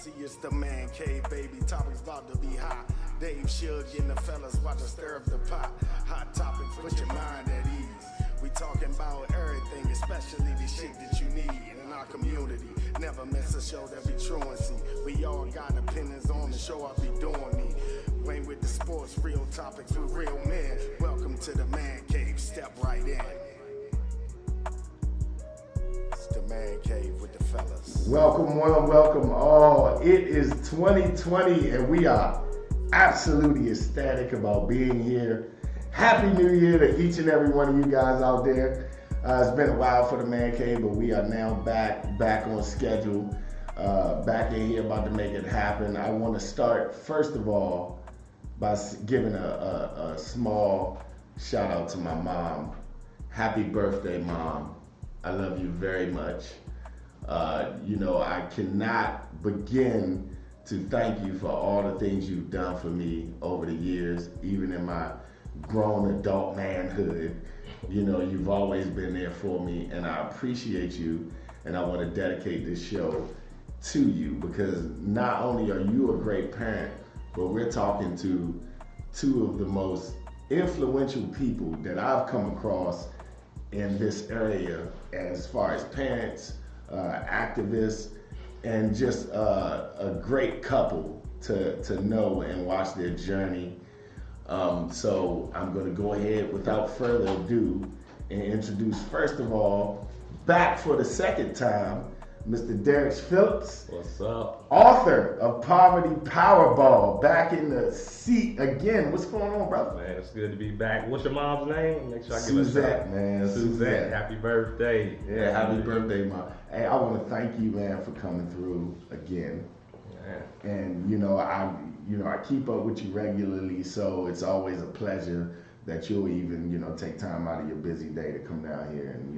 See, it's the man cave, baby. Topics about to be hot. Dave Shug and the fellas watch us stir up the pot. Hot topics, put your mind at ease. We talking about everything, especially the shit that you need in our community. Never miss a show that be truancy. We all got opinions on the show, I be doing me. Ain't with the sports, real topics with real men. Welcome to the man cave, step right in. It's the man cave with the fellas. Welcome one, welcome all. It is 2020 and we are absolutely ecstatic about being here. Happy New Year to each and every one of you guys out there. It's been a while for the man cave, but we are now back on schedule. Back in here about to make it happen. I want to start first of all by giving a small shout out to my mom. Happy birthday, Mom. I love you very much. I cannot begin to thank you for all the things you've done for me over the years, even in my grown adult manhood. You've always been there for me, and I appreciate you, and I want to dedicate this show to you because not only are you a great parent, but we're talking to two of the most influential people that I've come across in this area as far as parents, activists, and just a great couple to know and watch their journey. So I'm going to go ahead without further ado and introduce, first of all, back for the second time, Mr. Derrich Phillips. What's up? Author of Poverty Powerball, back in the seat again. What's going on, brother? Man, it's good to be back. What's your mom's name? Make sure I give Suzette, man. Suzette. Happy birthday. Yeah, happy birthday, Mom. Hey, I want to thank you, man, for coming through again. Yeah. And I keep up with you regularly, so it's always a pleasure that you'll even, take time out of your busy day to come down here and,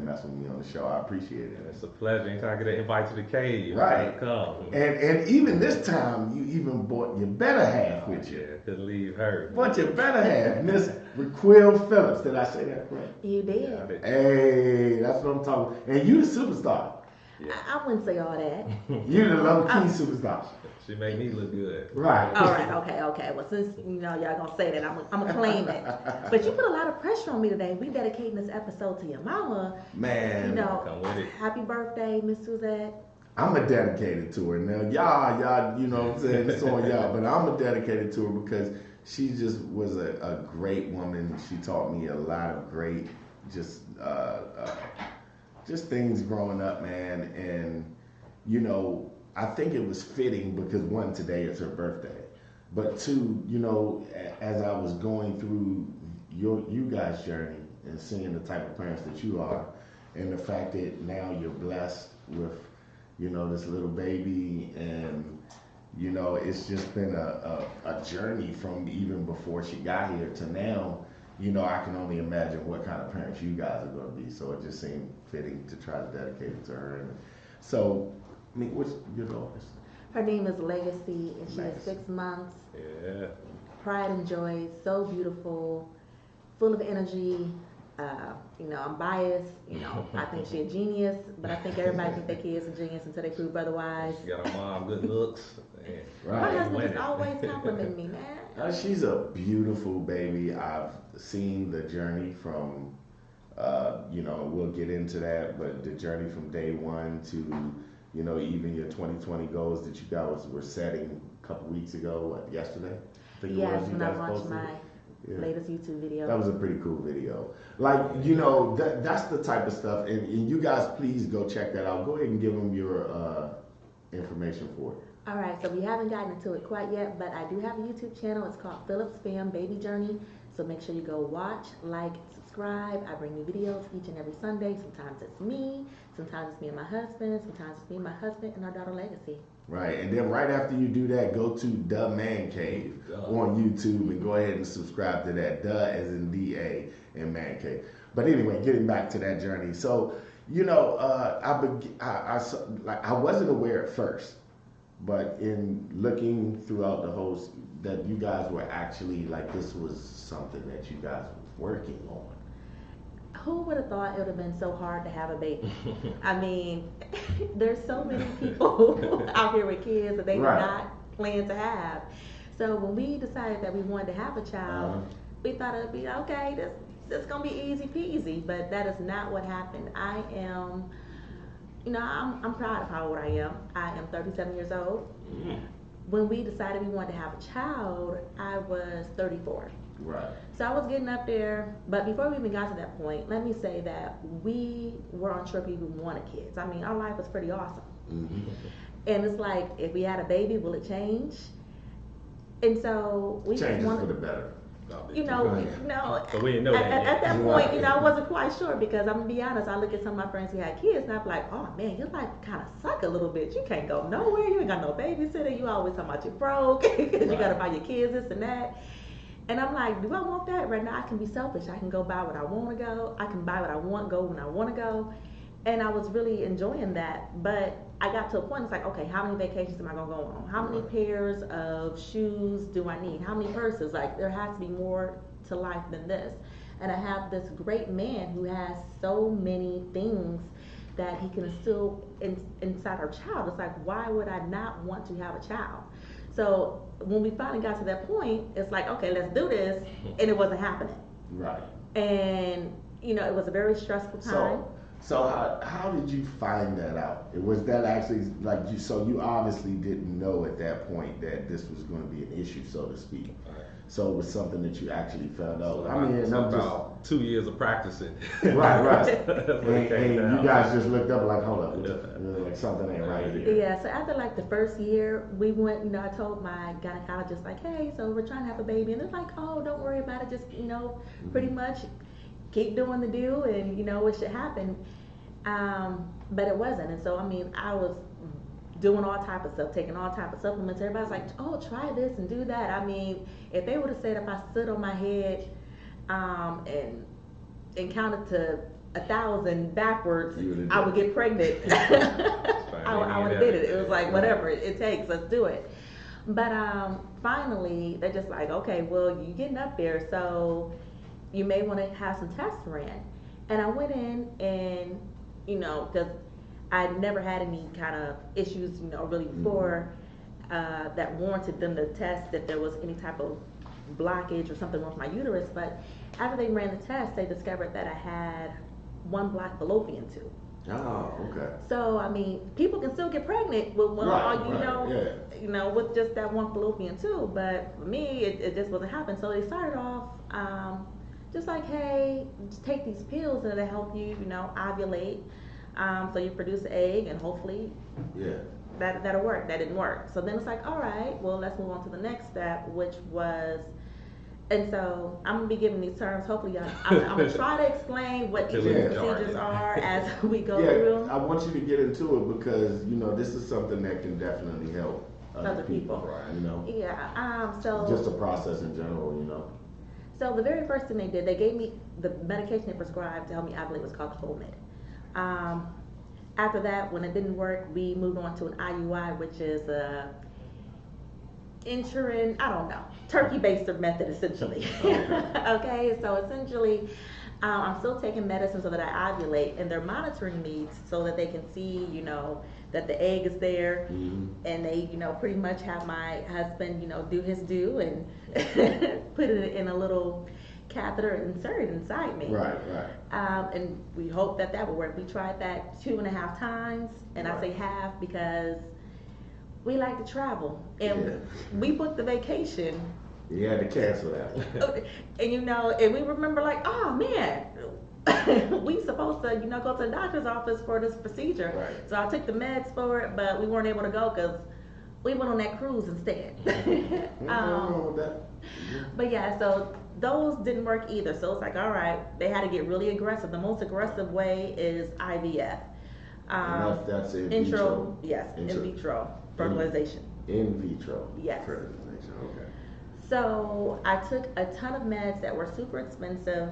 mess with me on the show. I appreciate it. It's a pleasure. Anytime I get an invite to the cave, right? Come. And even this time, you even brought your better half with you. Yeah, couldn't leave her. Brought your better half, Miss Raquel Phillips. Did I say that correct? You did. Yeah, I did. Hey, that's what I'm talking about. And you the superstar. Yeah. I wouldn't say all that. You the low-key superstar. She made me look good. Right. All right, okay. Well, since y'all gonna say that, I'm gonna claim it. But you put a lot of pressure on me today. We dedicating this episode to your mama. Man. Come with it. Happy birthday, Miss Suzette. I'm a dedicated to her. Now, y'all, you know what I'm saying? It's on y'all, but I'm a dedicated to her because she just was a great woman. She taught me a lot of great, just things growing up, man. And, I think it was fitting because one, today is her birthday. But two, as I was going through you guys' journey and seeing the type of parents that you are, and the fact that now you're blessed with, this little baby, and, it's just been a journey from even before she got here to now. I can only imagine what kind of parents you guys are going to be. So it just seemed fitting to try to dedicate it to her. And so, what's your daughter's? Her name is Legacy, and she is 6 months. Yeah. Pride and joy, so beautiful, full of energy. I'm biased. I think she's a genius, but I think everybody thinks their kids a genius until they prove otherwise. She got her mom good looks. Right. My husband is always complimenting me, man. She's a beautiful baby. I've seen the journey from, we'll get into that, but the journey from day one to, even your 2020 goals that you guys were setting a couple weeks ago, yesterday? I think Yes, it was, when I launched my latest YouTube video. That was a pretty cool video. That's the type of stuff, and you guys please go check that out. Go ahead and give them your information for it. All right, so we haven't gotten into it quite yet, but I do have a YouTube channel. It's called Phillips Fam Baby Journey. So make sure you go watch, like, subscribe. I bring new videos each and every Sunday. Sometimes it's me, sometimes it's me and my husband, sometimes it's me and my husband and our daughter Legacy. Right, and then right after you do that, go to The Man Cave on YouTube and go ahead and subscribe to that. The as in D-A and Man Cave. But anyway, getting back to that journey. So, I wasn't aware at first, but in looking throughout the whole, that you guys were actually, this was something that you guys were working on. who would have thought it would have been so hard to have a baby? I mean, there's so many people out here with kids that they did not plan to have. So when we decided that we wanted to have a child, we thought it'd be okay. This gonna be easy peasy, but that is not what happened. I am, I'm proud of how old I am. I am 37 years old. When we decided we wanted to have a child, I was 34. Right. So I was getting up there, but before we even got to that point, let me say that we were unsure if we even wanted kids. I mean, our life was pretty awesome. And it's like, if we had a baby, will it change? And so we changes wanted, for the better. So we didn't know at that point, I wasn't quite sure, because I'm gonna be honest, I look at some of my friends who had kids and I'm like, oh man, your life kind of suck a little bit. You can't go nowhere. You ain't got no babysitter. You always talking about you're broke because you gotta buy your kids this and that. And I'm like, do I want that? Right now I can be selfish. I can go buy what I want to go. I can buy what I want, go when I want to go. And I was really enjoying that. But I got to a point, it's like, okay, how many vacations am I going to go on? How many pairs of shoes do I need? How many purses? Like, there has to be more to life than this. And I have this great man who has so many things that he can instill inside our child. It's like, why would I not want to have a child? So when we finally got to that point, it's like, okay, let's do this. And it wasn't happening. Right. And, it was a very stressful time. So how did you find that out? Was that actually so you obviously didn't know at that point that this was going to be an issue, so to speak. So it was something that you actually found out. So I mean, and I'm about 2 years of practicing. Right. and you guys just looked up like, hold up, like something ain't right here. Yeah, so after like the first year, we went, I told my gynecologist, like, hey, so we're trying to have a baby. And they're like, oh, don't worry about it. Just, pretty much keep doing the do and, it should happen. But it wasn't. And so, I mean, I was doing all type of stuff, taking all type of supplements. Everybody's like, oh, try this and do that. I mean, if they would have said if I stood on my head and counted to 1,000 backwards, I would get pregnant. I would have did it. It was like, whatever it takes, let's do it. But finally, they're just like, okay, well, you're getting up there, so you may want to have some tests ran. And I went in and, because I'd never had any kind of issues, really before that warranted them to test if there was any type of blockage or something wrong with my uterus. But after they ran the test, they discovered that I had one black fallopian tube. Oh, okay. So, I mean, people can still get pregnant with one, with just that one fallopian tube. But for me, it just wasn't happening. So they started off just like, hey, just take these pills and it'll help you, ovulate. So you produce an egg and hopefully that'll work. That didn't work. So then it's like, all right, well, let's move on to the next step, which was, and so I'm going to be giving these terms. Hopefully, I'm going to try to explain what each of the procedures are as we go through. I want you to get into it because, this is something that can definitely help other people. Right, Yeah. So just a process in general, So the very first thing they did, they gave me the medication they prescribed to help me ovulate was called Clomid. After that, when it didn't work, we moved on to an IUI, which is a turkey-based method, essentially. Okay, so essentially, I'm still taking medicine so that I ovulate, and they're monitoring me so that they can see, that the egg is there, and they, pretty much have my husband, do his due and put it in a little catheter inserted inside me. Right. And we hope that will work. We tried that 2.5 times, and I say half because we like to travel, and we booked the vacation. You had to cancel that. And and we remember like, oh man, we supposed to, go to the doctor's office for this procedure. Right. So I took the meds for it, but we weren't able to go because we went on that cruise instead. But yeah, so those didn't work either. So it's like, all right, they had to get really aggressive. The most aggressive way is IVF. That's in vitro. Yes, in vitro fertilization. In vitro. Yes. Fertilization. Okay. So I took a ton of meds that were super expensive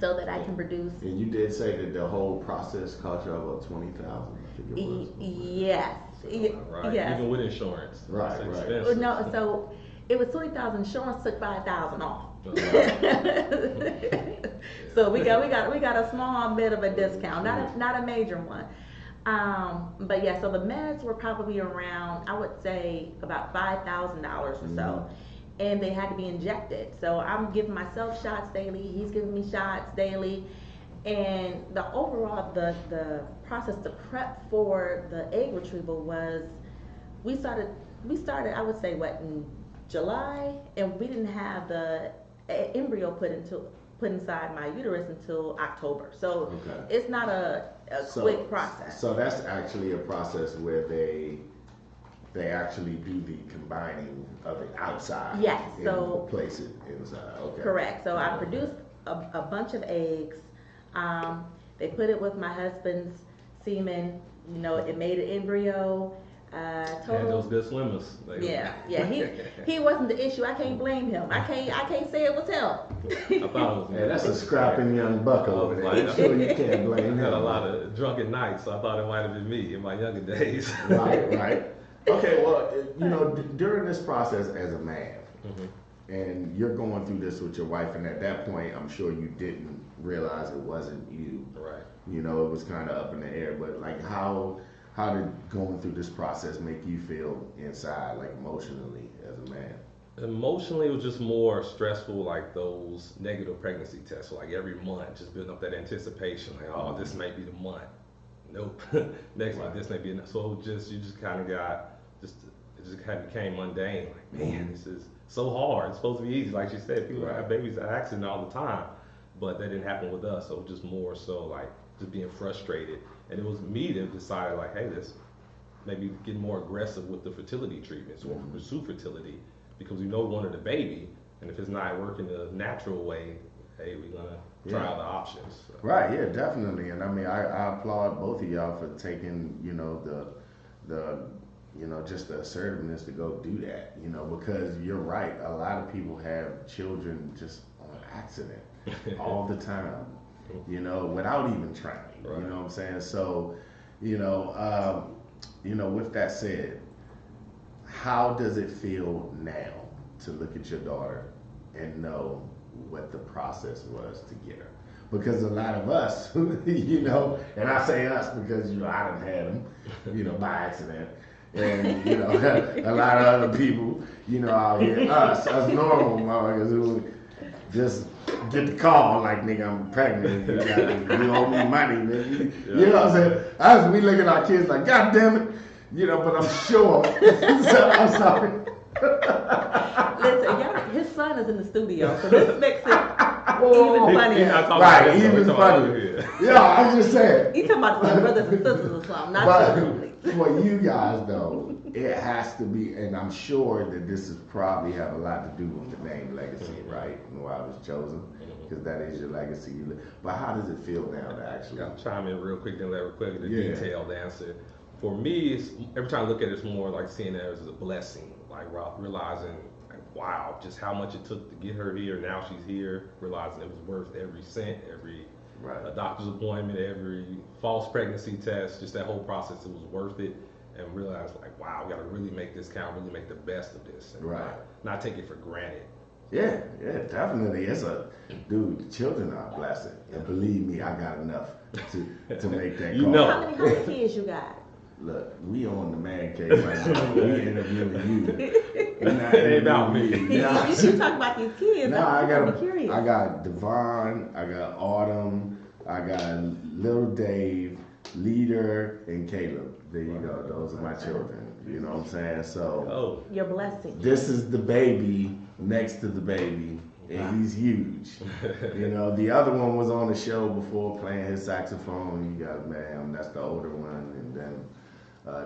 so that I can produce. And you did say that the whole process cost you about $20,000. I think it was. Yes. Right. Yes. Even with insurance. Right. No, so it was $20,000. Insurance took $5,000 off. So So we got a small bit of a discount, not a major one. But yeah, so the meds were probably around, I would say, about $5,000 or so. And they had to be injected. So I'm giving myself shots daily. He's giving me shots daily. And the overall, the process to prep for the egg retrieval was, we started, I would say, in July, and we didn't have the embryo put inside my uterus until October. So it's not a quick process. So that's actually a process where they actually do the combining of it outside. Yes. And So place it inside. Okay. Correct. So I produced a bunch of eggs. They put it with my husband's semen. You know, it made an embryo. And those good swimmers. Yeah. He wasn't the issue. I can't blame him. I can't say it was him. I thought it was that's a scrapping young buck over there. I'm sure you can't blame him. I had a lot of drunken nights, so I thought it might have been me in my younger days. Right. Okay, well, during this process as a man, and you're going through this with your wife, and at that point, I'm sure you didn't realize it wasn't you. Right. It was kind of up in the air, but like how did going through this process make you feel inside, like emotionally as a man? Emotionally, it was just more stressful, like those negative pregnancy tests. So like every month, just building up that anticipation, like, oh, this may be the month. Nope. Next month, this may be enough. So you just kind of it just kind of became mundane. Like, man, this is so hard. It's supposed to be easy. Like she said, people have babies at accident all the time, but that didn't happen with us. So it was just more so like just being frustrated. And it was me that decided like, hey, let's maybe get more aggressive with the fertility treatments or pursue fertility, because we know we wanted a baby, and if it's not working the natural way, hey, we're gonna try other options. So. Right, yeah, definitely. And I mean, I applaud both of y'all for taking, just the assertiveness to go do that, because you're right. A lot of people have children just on accident all the time, without even trying, Right. You know what I'm saying? So, with that said, how does it feel now to look at your daughter and know what the process was to get her? Because a lot of us, and I say us because, I done had them, by accident. And, a lot of other people, out here, us normal motherfuckers who just get the call like, nigga, I'm pregnant. You owe me money, nigga. You know what I'm saying? Us, we look at our kids like, God damn it. But I'm sure. I'm sorry. Listen, his son is in the studio, so this makes it even funnier. Right, even funnier. Yeah, I'm just saying. You talking about the brothers and sisters or something, not the for you guys, though, it has to be, and I'm sure that this is probably have a lot to do with the name legacy, right? And why I was chosen, because that is your legacy. But how does it feel now to actually? I'll chime in real quick, then real quick, the detailed answer. For me, it's, every time I look at it, it's more like seeing it as a blessing, like realizing, like, wow, just how much it took to get her here. Now she's here, realizing it was worth every cent, every doctor's appointment, every false pregnancy test, just that whole process, it was worth it. And realize, like, wow, we got to really make this count, really make the best of this, and not take it for granted. Yeah, definitely. Dude, children are a blessing, and believe me, I got enough to make that call. How many kids you got? Look, we on the man cave right now. We interviewing you. We're not It ain't about me. You should talk about these kids. No, I'm curious. I got Devon, I got Autumn, I got Little Dave, Leader, and Caleb. There you go. Those are my children. You know what I'm saying? So your blessing. This is the baby next to the baby, and he's huge. The other one was on the show before playing his saxophone. You got Ma'am, that's the older one, and then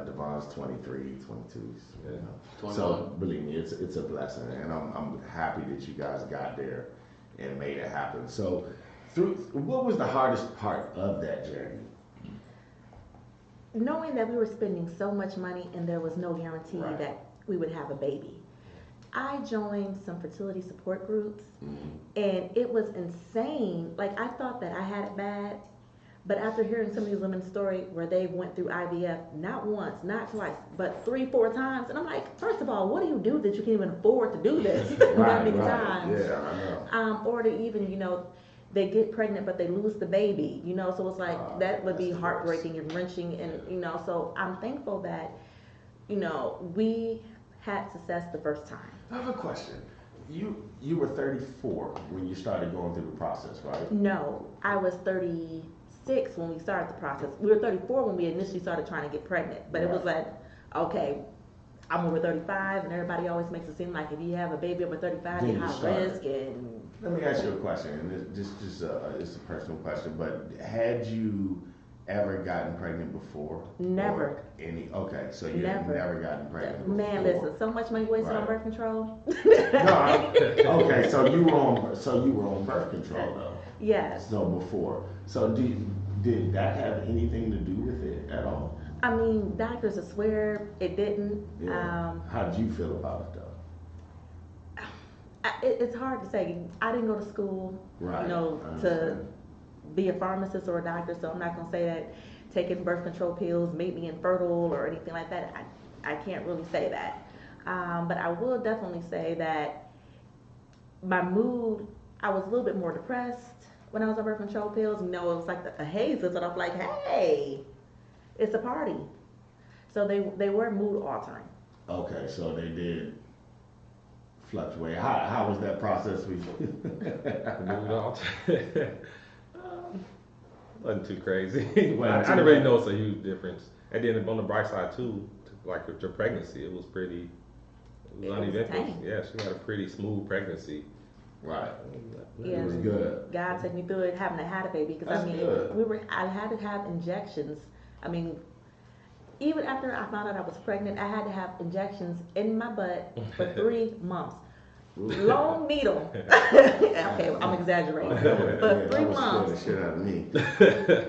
Devon's 23, 22. So believe me, it's a blessing, and I'm happy that you guys got there and made it happen. So, what was the hardest part of that journey? Knowing that we were spending so much money and there was no guarantee that we would have a baby. I joined some fertility support groups, and it was insane. Like, I thought that I had it bad, but after hearing some of these women's story where they went through IVF, not once, not twice, but 3-4 times, and I'm like, first of all, what do you do that you can't even afford to do this that many times? Yeah, I know. Or to even, they get pregnant but they lose the baby, you know, so it's like that would be that's the heartbreaking and wrenching, and you know, so I'm thankful that, you know, we had success the first time. I have a question. You were 34 when you started going through the process, right? No, I was 36 when we started the process. We were 34 when we initially started trying to get pregnant, but it was like, okay, I'm over 35, and everybody always makes it seem like if you have a baby over 35, you're high risk. And let me ask you a question, and it's a personal question, but had you ever gotten pregnant before? Never. Okay, so you had never gotten pregnant before. Man, listen, so much money wasted on birth control. Okay, so you were on birth control though. Yes. So before, so did that have anything to do with it at all? I mean, doctors swear it didn't. Yeah. How did you feel about it though? It's hard to say. I didn't go to school, right, you know, to be a pharmacist or a doctor, so I'm not gonna say that taking birth control pills made me infertile or anything like that. I can't really say that, but I will definitely say that my mood, I was a little bit more depressed when I was on birth control pills. You know, it was like a haze, and I'm like, hey, it's a party. So they were mood altering. Okay, so they did fluctuate. How was that process for you? Mood altering. Wasn't too crazy. I didn't really notice a huge difference. And then on the bright side too, like with your pregnancy, it was uneventful. Yeah, she had a pretty smooth pregnancy. Right. Yeah, it was good. God took me through it having to have a baby, because I mean, I had to have injections. I mean, even after I found out I was pregnant, I had to have injections in my butt for 3 months. Long needle. Okay, I'm exaggerating, but 3 months shit out of me.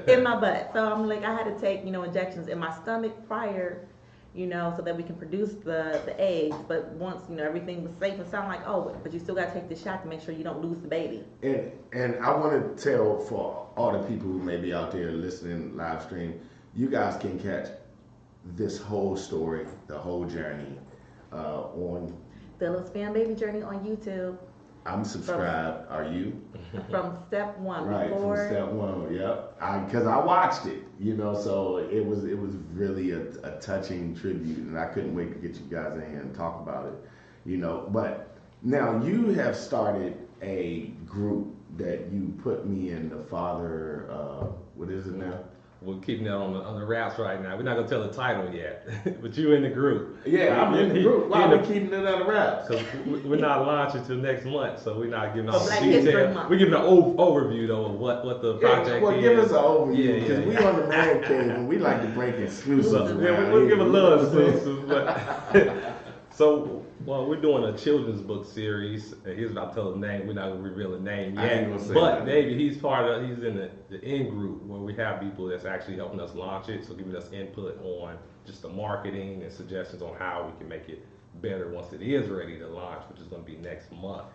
in my butt. So I'm like, I had to take, you know, injections in my stomach prior, you know, so that we can produce the eggs. But once, you know, everything was safe and sound, like, oh, but you still got to take this shot to make sure you don't lose the baby. And I want to tell for all the people who may be out there listening live stream, you guys can catch this whole story, the whole journey on Phillips Fan Baby Journey on YouTube. I'm subscribed. Are you? From step one. Right, from step one. Yep. Because I watched it, you know, so it was really a touching tribute, and I couldn't wait to get you guys in here and talk about it, you know. But now you have started a group that you put me in, the father. What is it now? We're keeping that on the wraps right now. We're not gonna tell the title yet, but you in the group. Yeah, I'm in the group. Why are we keeping it on the wraps? Because we're not launching until next month, so we're not giving all the Black details. We're giving an overview though of what the project well, is. Give us an overview, because we on the man cave and we like to break exclusives. We'll give a little exclusive. So, we're doing a children's book series. And here's what I'll tell the name. We're not gonna reveal the name yet. But maybe he's in the in group where we have people that's actually helping us launch it. So giving us input on just the marketing and suggestions on how we can make it better once it is ready to launch, which is gonna be next month.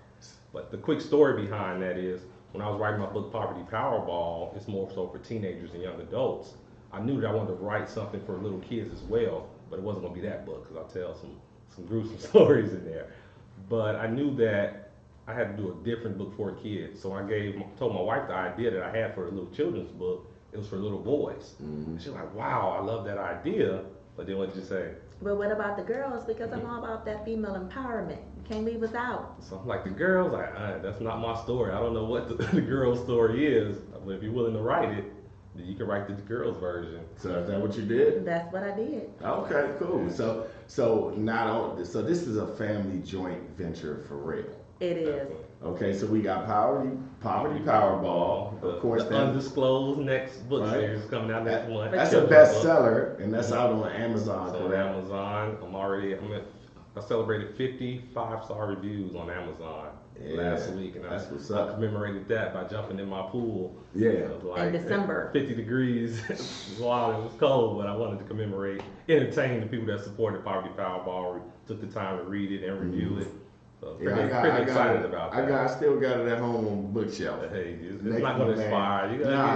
But the quick story behind that is, when I was writing my book Poverty Powerball, it's more so for teenagers and young adults. I knew that I wanted to write something for little kids as well, but it wasn't gonna be that book, because I'll tell some gruesome stories in there. But I knew that I had to do a different book for kids. So I told my wife the idea that I had for a little children's book. It was for little boys. Mm-hmm. And she was like, wow, I love that idea. But then what did you say? But what about the girls? Because I'm all about that female empowerment. You can't leave us out. So I'm like, the girls? That's not my story. I don't know what the girl's story is. But if you're willing to write it, then you can write the girls' version. So is that what you did? That's what I did. Okay, cool. So this is a family joint venture for real. It is. Okay, so we got Poverty Powerball, of course. The undisclosed next book series coming out next month. That's a bestseller, and that's out on Amazon. So on Amazon, I celebrated 50 5-star reviews on Amazon last week, and I commemorated that by jumping in my pool. Yeah, it was like in December. 50 degrees. It was wild. It was cold, but I wanted to entertain the people that supported Poverty Powerball, took the time to read it and review it. So pretty excited about that. I still got it at home on the bookshelf. Hey, it's not going to expire.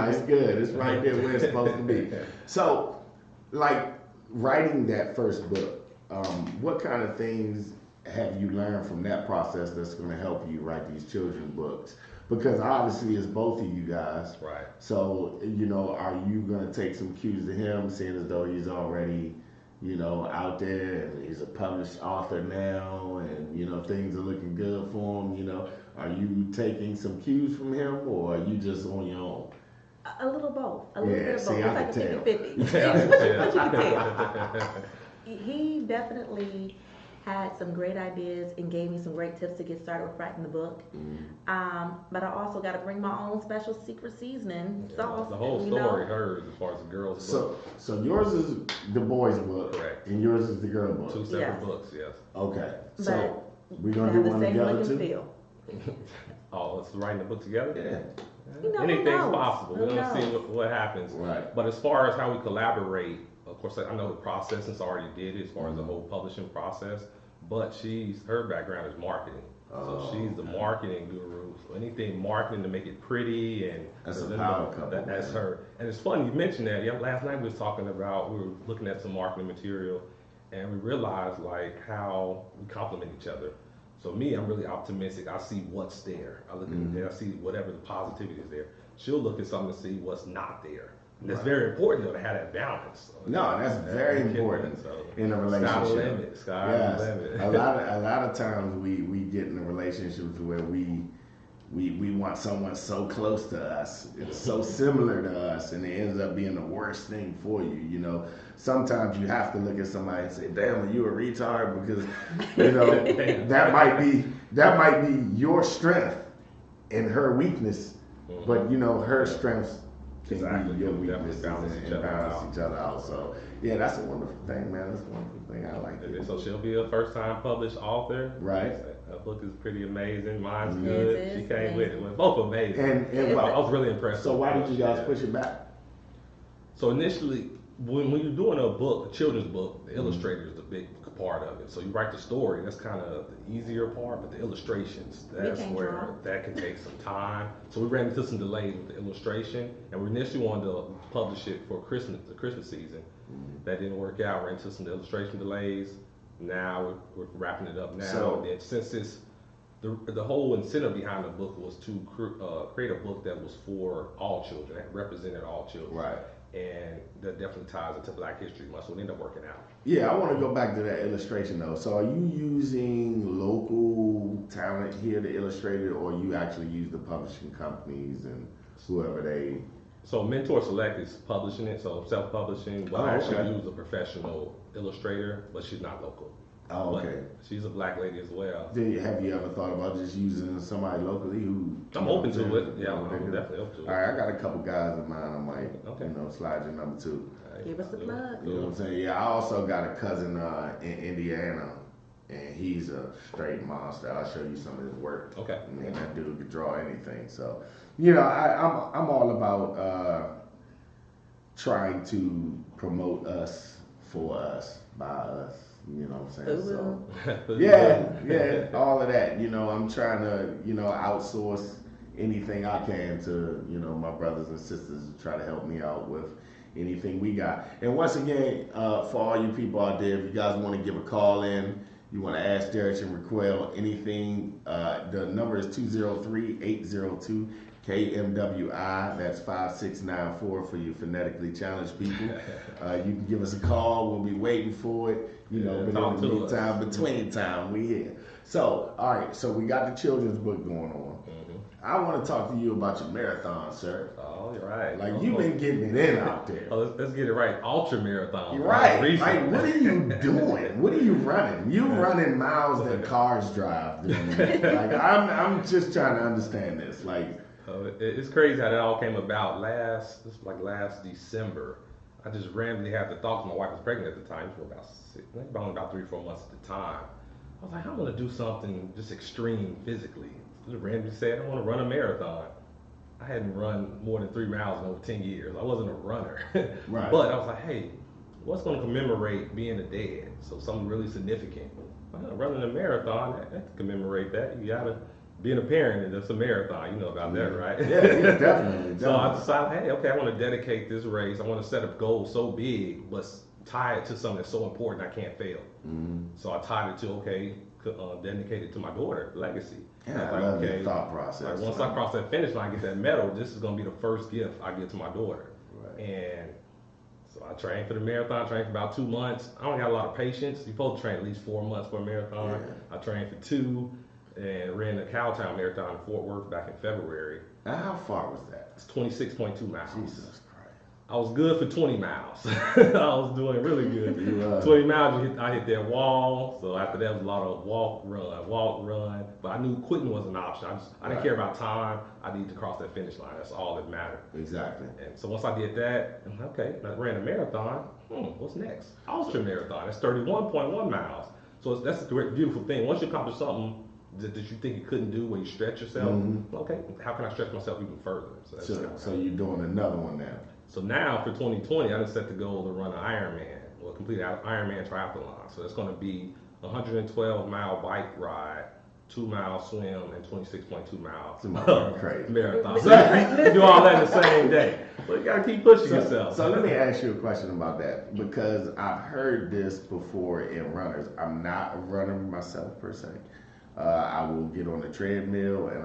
It's good. It's right there where it's supposed to be. So, like, writing that first book, what kind of things have you learned from that process that's going to help you write these children's books? because obviously it's both of you guys. Right. So, you know, are you going to take some cues to him, seeing as though he's already, you know, out there and he's a published author now and, you know, things are looking good for him, you know? Are you taking some cues from him or are you just on your own? A little both. A little bit of both. see, I It's like can a tell. 50-50. Yeah. But you can tell. He definitely had some great ideas and gave me some great tips to get started with writing the book. But I also got to bring my own special secret seasoning sauce. The whole you story, know? hers, as far as the girls' So, book. so yours is the boys' book, Correct. and yours is the girl book. Two separate Yes. books, yes. Okay, But so we're They gonna have do the one same together look and too. feel. Oh, it's writing the book together? Yeah, You know, who Anything's knows? possible. Who We're gonna see knows? what happens. right. But as far as how we collaborate, of course, I know the process since I already did it as far as the whole publishing process. But her background is marketing. So she's the marketing guru. So anything marketing to make it pretty and That's a presentable, power couple, that's man. her. And it's funny you mentioned that. Yeah, last night we were looking at some marketing material, and we realized like how we complement each other. So me, I'm really optimistic. I see what's there. I look at it, I see whatever the positivity is there. She'll look at something to see what's not there. And that's Right. very important though to have that balance. No, that's very important in a relationship. Sky the limit. Sky Yes. the limit. a lot of times we get in a relationships where we want someone so close to us, it's so similar to us, and it ends up being the worst thing for you. You know, sometimes you have to look at somebody and say, "Damn, are you a retard?" Because you know that might be your strength and her weakness, but you know her strengths can Exactly. be your Definitely weaknesses balance and each other balance out. each other out. So yeah, that's a wonderful thing, man. That's a wonderful thing. I like And it. so she'll be a first-time published author. Right. Her book is pretty amazing. Mine's Mhm. good. It is She came with it. amazing. Well, both amazing. And I was really impressed. so with why what did you she guys did. push it back? So initially, when you're doing a book, a children's book, the illustrator is the big part of it. So you write the story, that's kind of the easier part, but the illustrations, that's can't where draw. that can take some time. So we ran into some delays with the illustration, and we initially wanted to publish it for the Christmas season. That didn't work out. Ran into some illustration delays. Now we're wrapping it up now. So- And since it's the whole incentive behind the book was to create a book that was for all children, that represented all children. Right. And that definitely ties into Black History Month, so it ended up working out. Yeah, I want to go back to that illustration though. So are you using local talent here to illustrate it, or you actually use the publishing companies and whoever they? So Mentor Select is publishing it, so self-publishing, but Oh, I actually okay. use a professional illustrator, but she's not local. Oh, But okay. she's a Black lady as well. Have you ever thought about just using somebody locally who? I'm open to it. Yeah, I'm Okay, good. definitely open to it. All right, I got a couple guys in mind. I might, Okay. slide your number too. Give us a plug. You know what I'm saying? Yeah, I also got a cousin in Indiana, and he's a straight monster. I'll show you some of his work. Okay. Man, that dude could draw anything. So, you know, I'm all about trying to promote us for us by us. You know what I'm saying? So, yeah, all of that. You know, I'm trying to, outsource anything I can to, my brothers and sisters to try to help me out with anything we got. And once again, for all you people out there, if you guys want to give a call in, you want to ask Derrich and Raquel anything, the number is 203-802-KMWI. That's 5694 for you phonetically challenged people. You can give us a call. We'll be waiting for it. But in talk the to meantime, between time, we here. So, all right, so we got the children's book going on. I want to talk to you about your marathon, sir. Oh, you're right. Like, you've been getting it in out there. Oh, let's get it right. Ultra marathon. You're right. Recent. Like, what are you doing? What are you running? You running miles that cars drive. Like, I'm just trying to understand this. Like, It's crazy how that all came about. Last December, I just randomly had the thought. My wife was pregnant at the time for only about 3-4 months at the time. I was like, I'm gonna do something just extreme physically. Just randomly said, I want to run a marathon. I hadn't run more than 3 miles in over 10 years. I wasn't a runner. Right. But I was like, hey, what's going to commemorate being a dad? So something really significant. Running a marathon, that can commemorate that. You got to, being a parent, and it's a marathon. You know about that, right? yeah, definitely. So I decided, hey, okay, I want to dedicate this race. I want to set a goal so big, but tie it to something that's so important I can't fail. So I tied it to, dedicate it to my daughter, legacy. Yeah, I I was love like, your thought process. like once I cross that finish line, get that medal, this is gonna be the first gift I give to my daughter. Right. And so I trained for the marathon, trained for about 2 months. I don't got a lot of patience. You're supposed to train at least 4 months for a marathon. Yeah. I trained for 2 and ran the Cowtown Marathon in Fort Worth back in February. Now, how far was that? It's 26.2 miles. Jesus Christ. I was good for 20 miles. I was doing really good. 20 miles, I hit that wall. So after that was a lot of walk, run. But I knew quitting was an option. I didn't care about time. I needed to cross that finish line. That's all that mattered. Exactly. And so once I did that, I'm like, okay, I ran a marathon. What's next? Ultra marathon. That's 31.1 miles. So that's a great, beautiful thing. Once you accomplish something that you think you couldn't do, where you stretch yourself, okay, how can I stretch myself even further? So you're doing another one now. So now for 2020, I just set the goal to run an Ironman, or complete an Ironman triathlon. So it's going to be a 112-mile bike ride, 2-mile swim, and 26.2 miles Crazy. marathon. So you do all that in the same day. But you got to keep pushing yourself. So let me ask you a question about that, because I've heard this before in runners. I'm not a runner myself per se. I will get on the treadmill and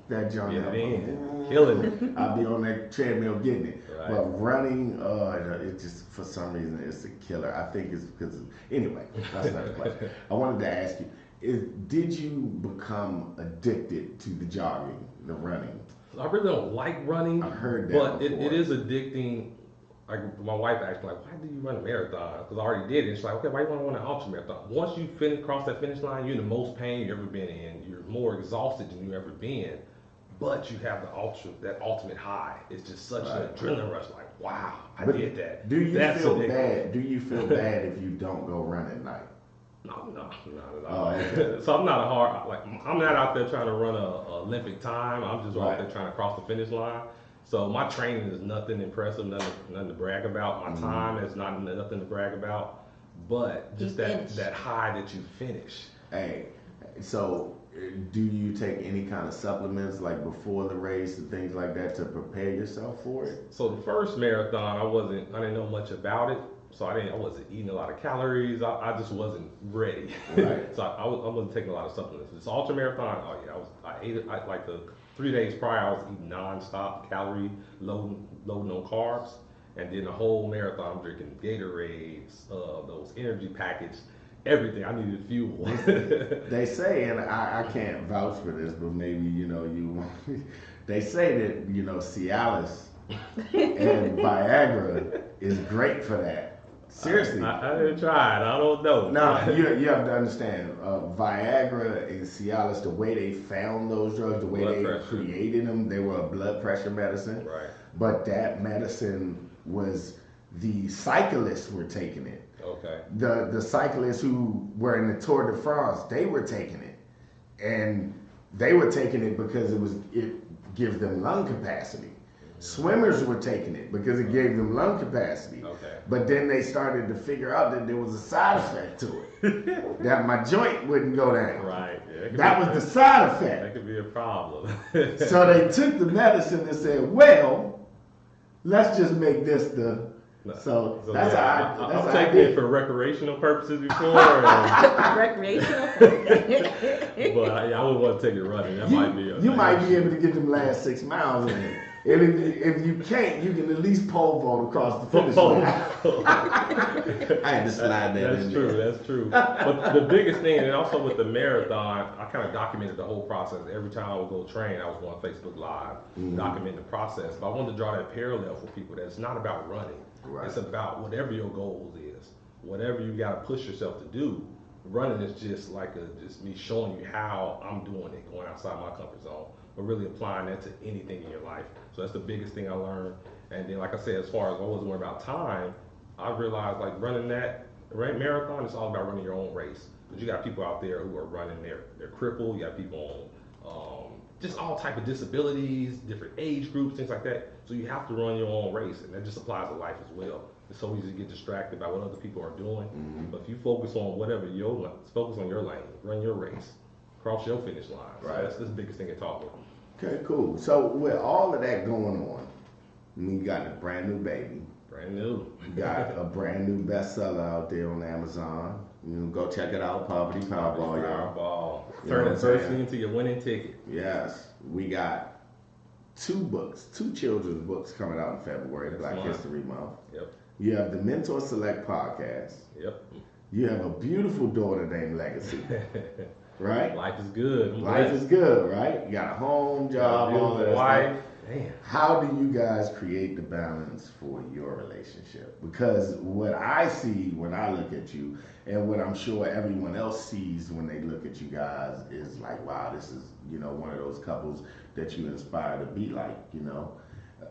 that joint up. Killing it. I'll be on that treadmill getting it. Right. But running, it just for some reason it's a killer. I think it's because anyway, that's not a question. I wanted to ask you, did you become addicted to the jogging, the running? I really don't like running. I've heard that but before. it is addicting. Like my wife asked me, like, why do you run a marathon? Because I already did it. She's like, okay, why do you want to run an ultra marathon? Once you cross that finish line, you're in the most pain you've ever been in. You're more exhausted than you've ever been. But you have that ultimate high. It's just such an adrenaline rush. Like, wow, I did that. Do you feel bad? Do you feel bad if you don't go run at night? No, not at Oh, all. okay. So I'm not I'm not out there trying to run a Olympic time. I'm just out there trying to cross the finish line. So my training is nothing impressive, nothing to brag about. My time is nothing to brag about. But just that high that you finish. Hey, so do you take any kind of supplements like before the race and things like that to prepare yourself for it? So the first marathon, I didn't know much about it. So I wasn't eating a lot of calories. I just wasn't ready. Right. So I wasn't taking a lot of supplements. This ultra marathon, I ate it. Like the 3 days prior, I was eating nonstop, calorie loading on carbs, and then the whole marathon, I'm drinking Gatorades, those energy packets, everything. I needed fuel. They say, and I can't vouch for this, but maybe you. They say that Cialis and Viagra is great for that. Seriously. I didn't try it. I don't know. Now, you have to understand, Viagra and Cialis, the way they found those drugs, the way they created them, they were a blood pressure medicine. Right. But that medicine was, the cyclists were taking it. Okay. The cyclists who were in the Tour de France, they were taking it. And they were taking it because it gives them lung capacity. Swimmers were taking it because it gave them lung capacity. Okay. But then they started to figure out that there was a side effect to it. That my joint wouldn't go down. Right. Yeah, that was the side effect. That could be a problem. So they took the medicine and said, well, let's just make this the... So that's how I've taken it for recreational purposes before. Recreational? But I wouldn't want to take it running. That might be you might be able to get them last 6 miles in it. And if you can't, you can at least pole vault across the finish line. I had to slide that in there. That's true. But the biggest thing, and also with the marathon, I kind of documented the whole process. Every time I would go train, I was going Facebook Live, documenting the process. But I wanted to draw that parallel for people that it's not about running. Right. It's about whatever your goals is, whatever you got to push yourself to do. Running is just like just me showing you how I'm doing it, going outside my comfort zone, but really applying that to anything in your life. So that's the biggest thing I learned. And then, like I said, as far as I wasn't worried about time, I realized like running that marathon, it's all about running your own race. Because you got people out there who are running, they're crippled. You got people on just all type of disabilities, different age groups, things like that. So you have to run your own race, and that just applies to life as well. It's so easy to get distracted by what other people are doing. But if you focus on focus on your lane, run your race, cross your finish line. Right. So that's the biggest thing it taught me. Okay, cool. So with all of that going on, you got a brand new baby. Brand new. You got a brand new bestseller out there on Amazon. You know, go check it out, Poverty Powerball, y'all. Powerball. You know Turn what I'm adversity saying? into your winning ticket. Yes, we got 2 children's books coming out in February, Next Black month. History Month. Yep. You have the Mentor Select podcast. Yep. You have a beautiful daughter named Legacy, right? Life is good. I'm Life blessed. is good, right? You got a home, job, all that Beautiful stuff. wife. Man. How do you guys create the balance for your relationship? Because what I see when I look at you, and what I'm sure everyone else sees when they look at you guys, is like, wow, this is, you know, one of those couples that you inspire to be like, you know?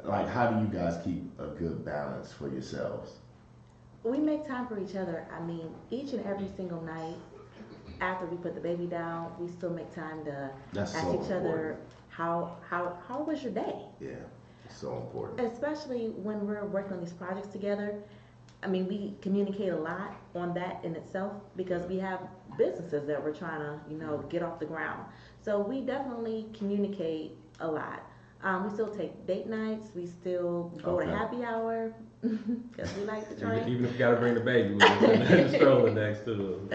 Like, how do you guys keep a good balance for yourselves? We make time for each other. I mean, each and every single night after we put the baby down, we still make time to That's ask so each other, important. how was your day? Yeah, it's so important. Especially when we're working on these projects together. I mean, we communicate a lot on that in itself because we have businesses that we're trying to, you know, get off the ground. So we definitely communicate a lot. We still take date nights. We still go to Okay. happy hour because we like to drink. Even if you gotta bring the baby with you, and the stroller next to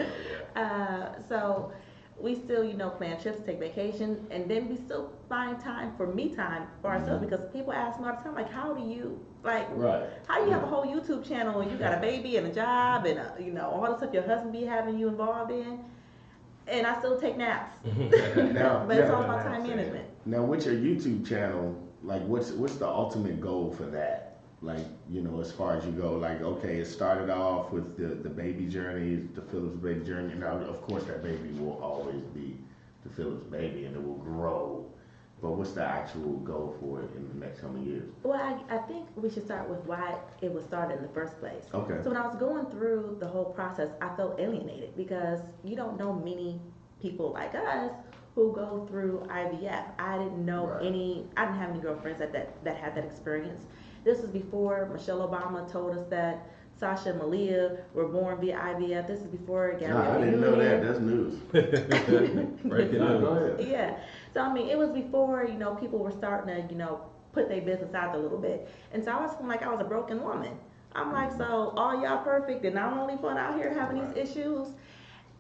us. So we still, you know, plan trips, take vacation, and then we still find time for me time for ourselves because people ask me all the time, like, how do you, like, Right. how you have a whole YouTube channel and you got a baby and a job and, you know, all the stuff your husband be having you involved in, and I still take naps. Now, But it's now- all about time management. Now, with your YouTube channel, like, what's the ultimate goal for that? Like, you know, as far as you go, like, okay, it started off with the baby journey, the Phillips baby journey. Now, of course, that baby will always be the Phillips baby, and it will grow. But what's the actual goal for it in the next coming years? Well, I think we should start with why it was started in the first place. Okay. So when I was going through the whole process, I felt alienated because you don't know many people like us who go through IVF. I didn't know Right. I didn't have any girlfriends that had that experience. This was before Michelle Obama told us that Sasha and Malia were born via IVF. This is before Gabrielle Nah, I didn't know Union. that. That's news. Breaking Nah, go news. ahead. Yeah. So I mean, it was before, you know, people were starting to, you know, put their business out there a little bit. And so I was feeling like I was a broken woman. I'm like, so all y'all perfect and I'm the only one out here having Right. these issues.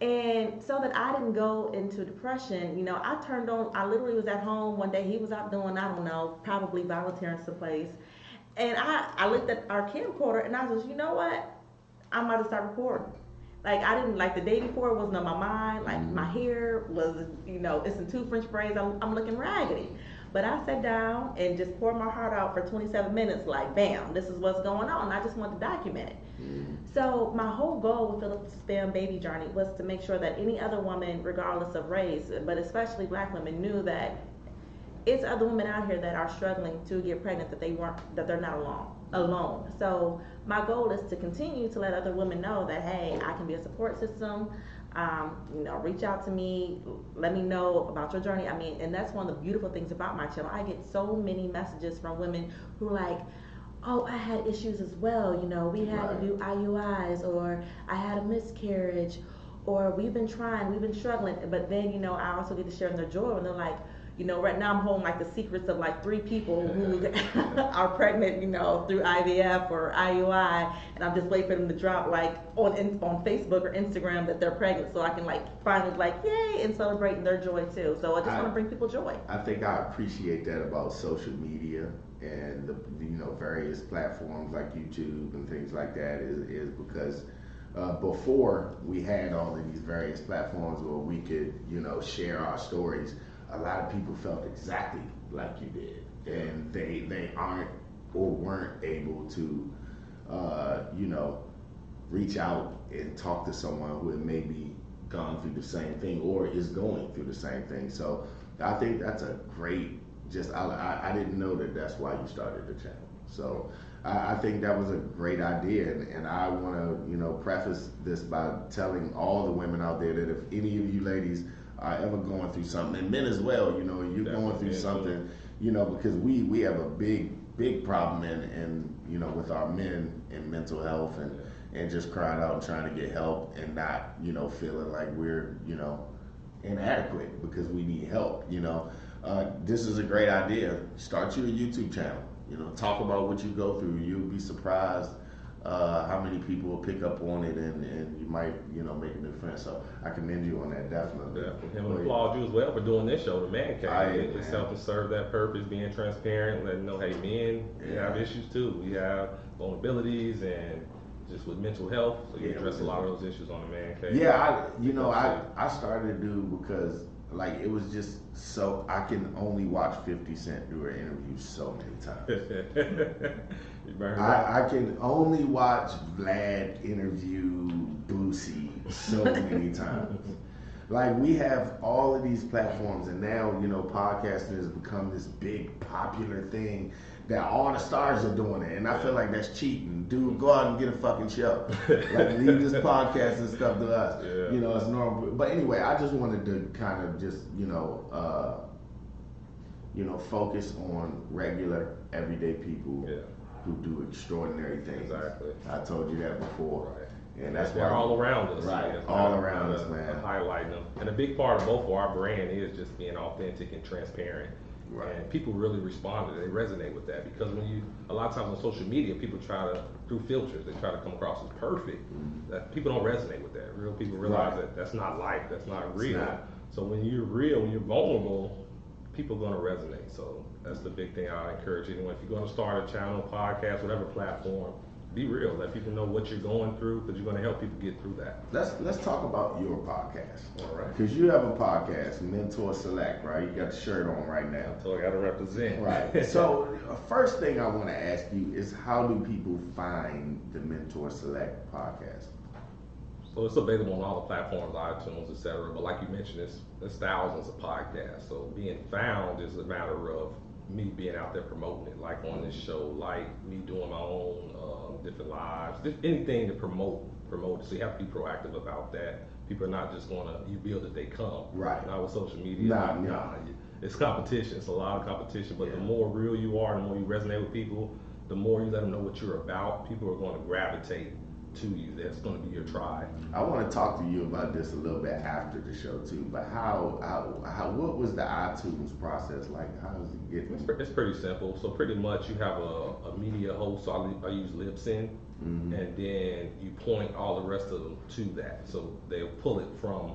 And so that I didn't go into depression, you know, I literally was at home one day. He was out doing, I don't know, probably volunteering someplace. And I looked at our camcorder and I was just, you know what? I'm about to start recording. Like, I didn't, like, the day before it wasn't on my mind. Like, my hair was, you know, it's in 2 French braids. I'm looking raggedy. But I sat down and just poured my heart out for 27 minutes, like, bam, this is what's going on. And I just wanted to document it. So my whole goal with Phillips Spam Baby Journey was to make sure that any other woman, regardless of race, but especially black women, knew that it's other women out here that are struggling to get pregnant, that they're not alone. So my goal is to continue to let other women know that, hey, I can be a support system. You know, reach out to me, let me know about your journey. I mean, and that's one of the beautiful things about my channel. I get so many messages from women who are like, oh, I had issues as well. You know, we had to do IUIs, or I had a miscarriage, or we've been struggling. But then, you know, I also get to share in their joy when they're like, you know, right now I'm holding like the secrets of like 3 people who are pregnant, you know, through IVF or IUI, and I'm just waiting for them to drop like on Facebook or Instagram that they're pregnant, so I can like finally like yay and celebrating their joy too. So I just want to bring people joy. I think I appreciate that about social media and the you know, various platforms like YouTube and things like that is because before we had all of these various platforms where we could, you know, share our stories, a lot of people felt exactly like you did, and they aren't or weren't able to you know, reach out and talk to someone who had maybe gone through the same thing or is going through the same thing. So I think that's a great, I didn't know that that's why you started the channel. So I think that was a great idea, and I want to, you know, preface this by telling all the women out there that if any of you ladies are ever going through something, and men as well, you know, you're going through something, you know, because we have a big problem in you know, with our men in mental health and just crying out and trying to get help and not, you know, feeling like we're, you know, inadequate because we need help, you know. This is a great idea. Start you a YouTube channel, you know, talk about what you go through. You'll be surprised how many people will pick up on it, and you might, make a new friend. So I commend you on that, definitely. Yeah, and applaud you as well for doing this show, The Man Cave. It's helping serve that purpose, being transparent, letting know, hey, men, we have issues too. We have vulnerabilities and just with mental health. So you address a lot of those issues on The Man Cave. Yeah, I started to do because like it was just so I can only watch 50 Cent do an interview so many times. I can only watch Vlad interview Boosie so many times. Like we have all of these platforms, and now podcasting has become this big popular thing that all the stars are doing it, and I feel like that's cheating. Dude, go out and get a fucking show. Like leave this podcast and stuff to us. Yeah. It's normal. But anyway, I just wanted to kind of just focus on regular, everyday people who do extraordinary things. Exactly. I told you that before. Right. And that's they're all around us. Right. Man. All around us, man. Highlighting them. And a big part of both of our brand is just being authentic and transparent. Right. And people really respond to it. They resonate with that because a lot of times on social media, people try to, through filters, they try to come across as perfect. That people don't resonate with that. Real people realize that that's not life. That's not real. So when you're real, when you're vulnerable, people are going to resonate. So that's the big thing I encourage anyone. If you're going to start a channel, podcast, whatever platform, be real. Let people know what you're going through because you're going to help people get through that. Let's talk about your podcast. All right. Because you have a podcast, Mentor Select, right? You got the shirt on right now. So I got to represent. Right. So first thing I want to ask you is how do people find the Mentor Select podcast? So it's available on all the platforms, iTunes, etc. But like you mentioned, there's thousands of podcasts. So being found is a matter of me being out there promoting it, like on this show, like me doing my own different lives, anything to promote. So you have to be proactive about that. People are not just you build it, they come. Right. Not with social media. Nah. It's competition. It's a lot of competition. But the more real you are, the more you resonate with people, the more you let them know what you're about, people are going to gravitate to you. That's going to be your tribe. I want to talk to you about this a little bit after the show too. But what was the iTunes process like? How does it get? It's pretty simple. So pretty much you have a media host. So I use Libsyn, and then you point all the rest of them to that. So they'll pull it from.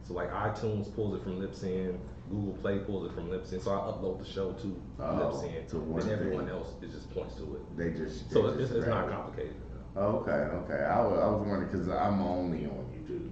So like iTunes pulls it from Libsyn, Google Play pulls it from Libsyn. So I upload the show to Libsyn, and everyone else it just points to it. It's not complicated. Okay. I was wondering because I'm only on YouTube.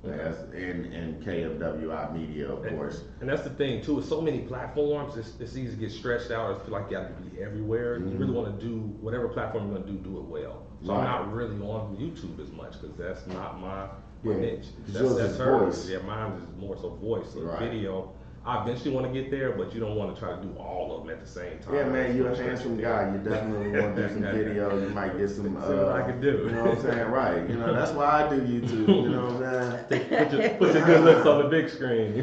Yes, and KFWI Media, of course. And that's the thing too. With so many platforms, it's easy to get stretched out or feel like you have to be everywhere. You really want to do whatever platform you're going to do it well. So I'm not really on YouTube as much because that's not my niche. That's hers. Yeah, mine is more so voice. So video. I eventually want to get there, but you don't want to try to do all of them at the same time. Yeah, man, you're a handsome guy. You definitely want to do some video. You might get some. See what I can do. You know what I'm saying? Right. That's why I do YouTube. You know what I'm saying? Put your good looks on the big screen.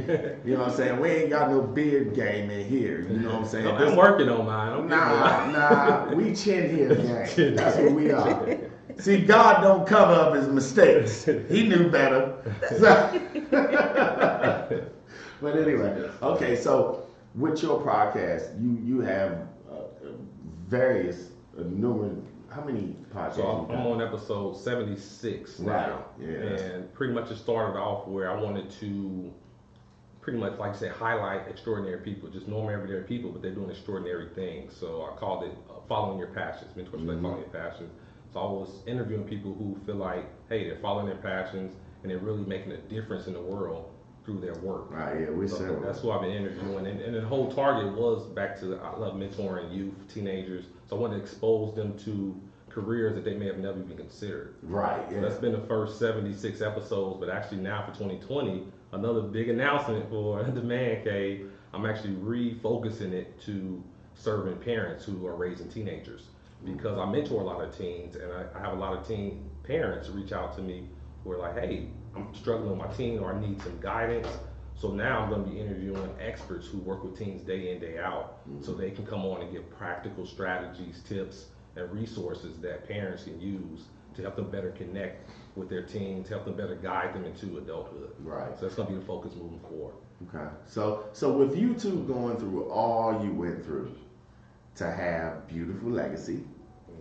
You know what I'm saying? We ain't got no beard game in here. You know what I'm saying? I'm working on mine. Nah. We chin here gang. That's what we are. See, God don't cover up his mistakes. He knew better. But anyway, okay, so with your podcast, you have various, numerous, how many podcasts? So I'm on episode 76 now. Yeah. And pretty much it started off where I wanted to pretty much, like I said, highlight extraordinary people, just normal everyday people, but they're doing extraordinary things. So I called it Following Your Passions, Mentorship Following Your Passions. So I was interviewing people who feel like, hey, they're following their passions and they're really making a difference in the world through their work. Right, yeah, so that's who I've been interviewing. And the whole target was back to, I love mentoring youth, teenagers. So I wanted to expose them to careers that they may have never even considered. Right, yeah. So that's been the first 76 episodes, but actually now for 2020, another big announcement for the Man Cave, I'm actually refocusing it to serving parents who are raising teenagers. Because I mentor a lot of teens, and I have a lot of teen parents reach out to me who are like, hey, I'm struggling with my teen or I need some guidance. So now I'm going to be interviewing experts who work with teens day in, day out, so they can come on and give practical strategies, tips, and resources that parents can use to help them better connect with their teens, help them better guide them into adulthood. Right. So that's going to be the focus moving forward. Okay. So with you two going through all you went through to have beautiful legacy,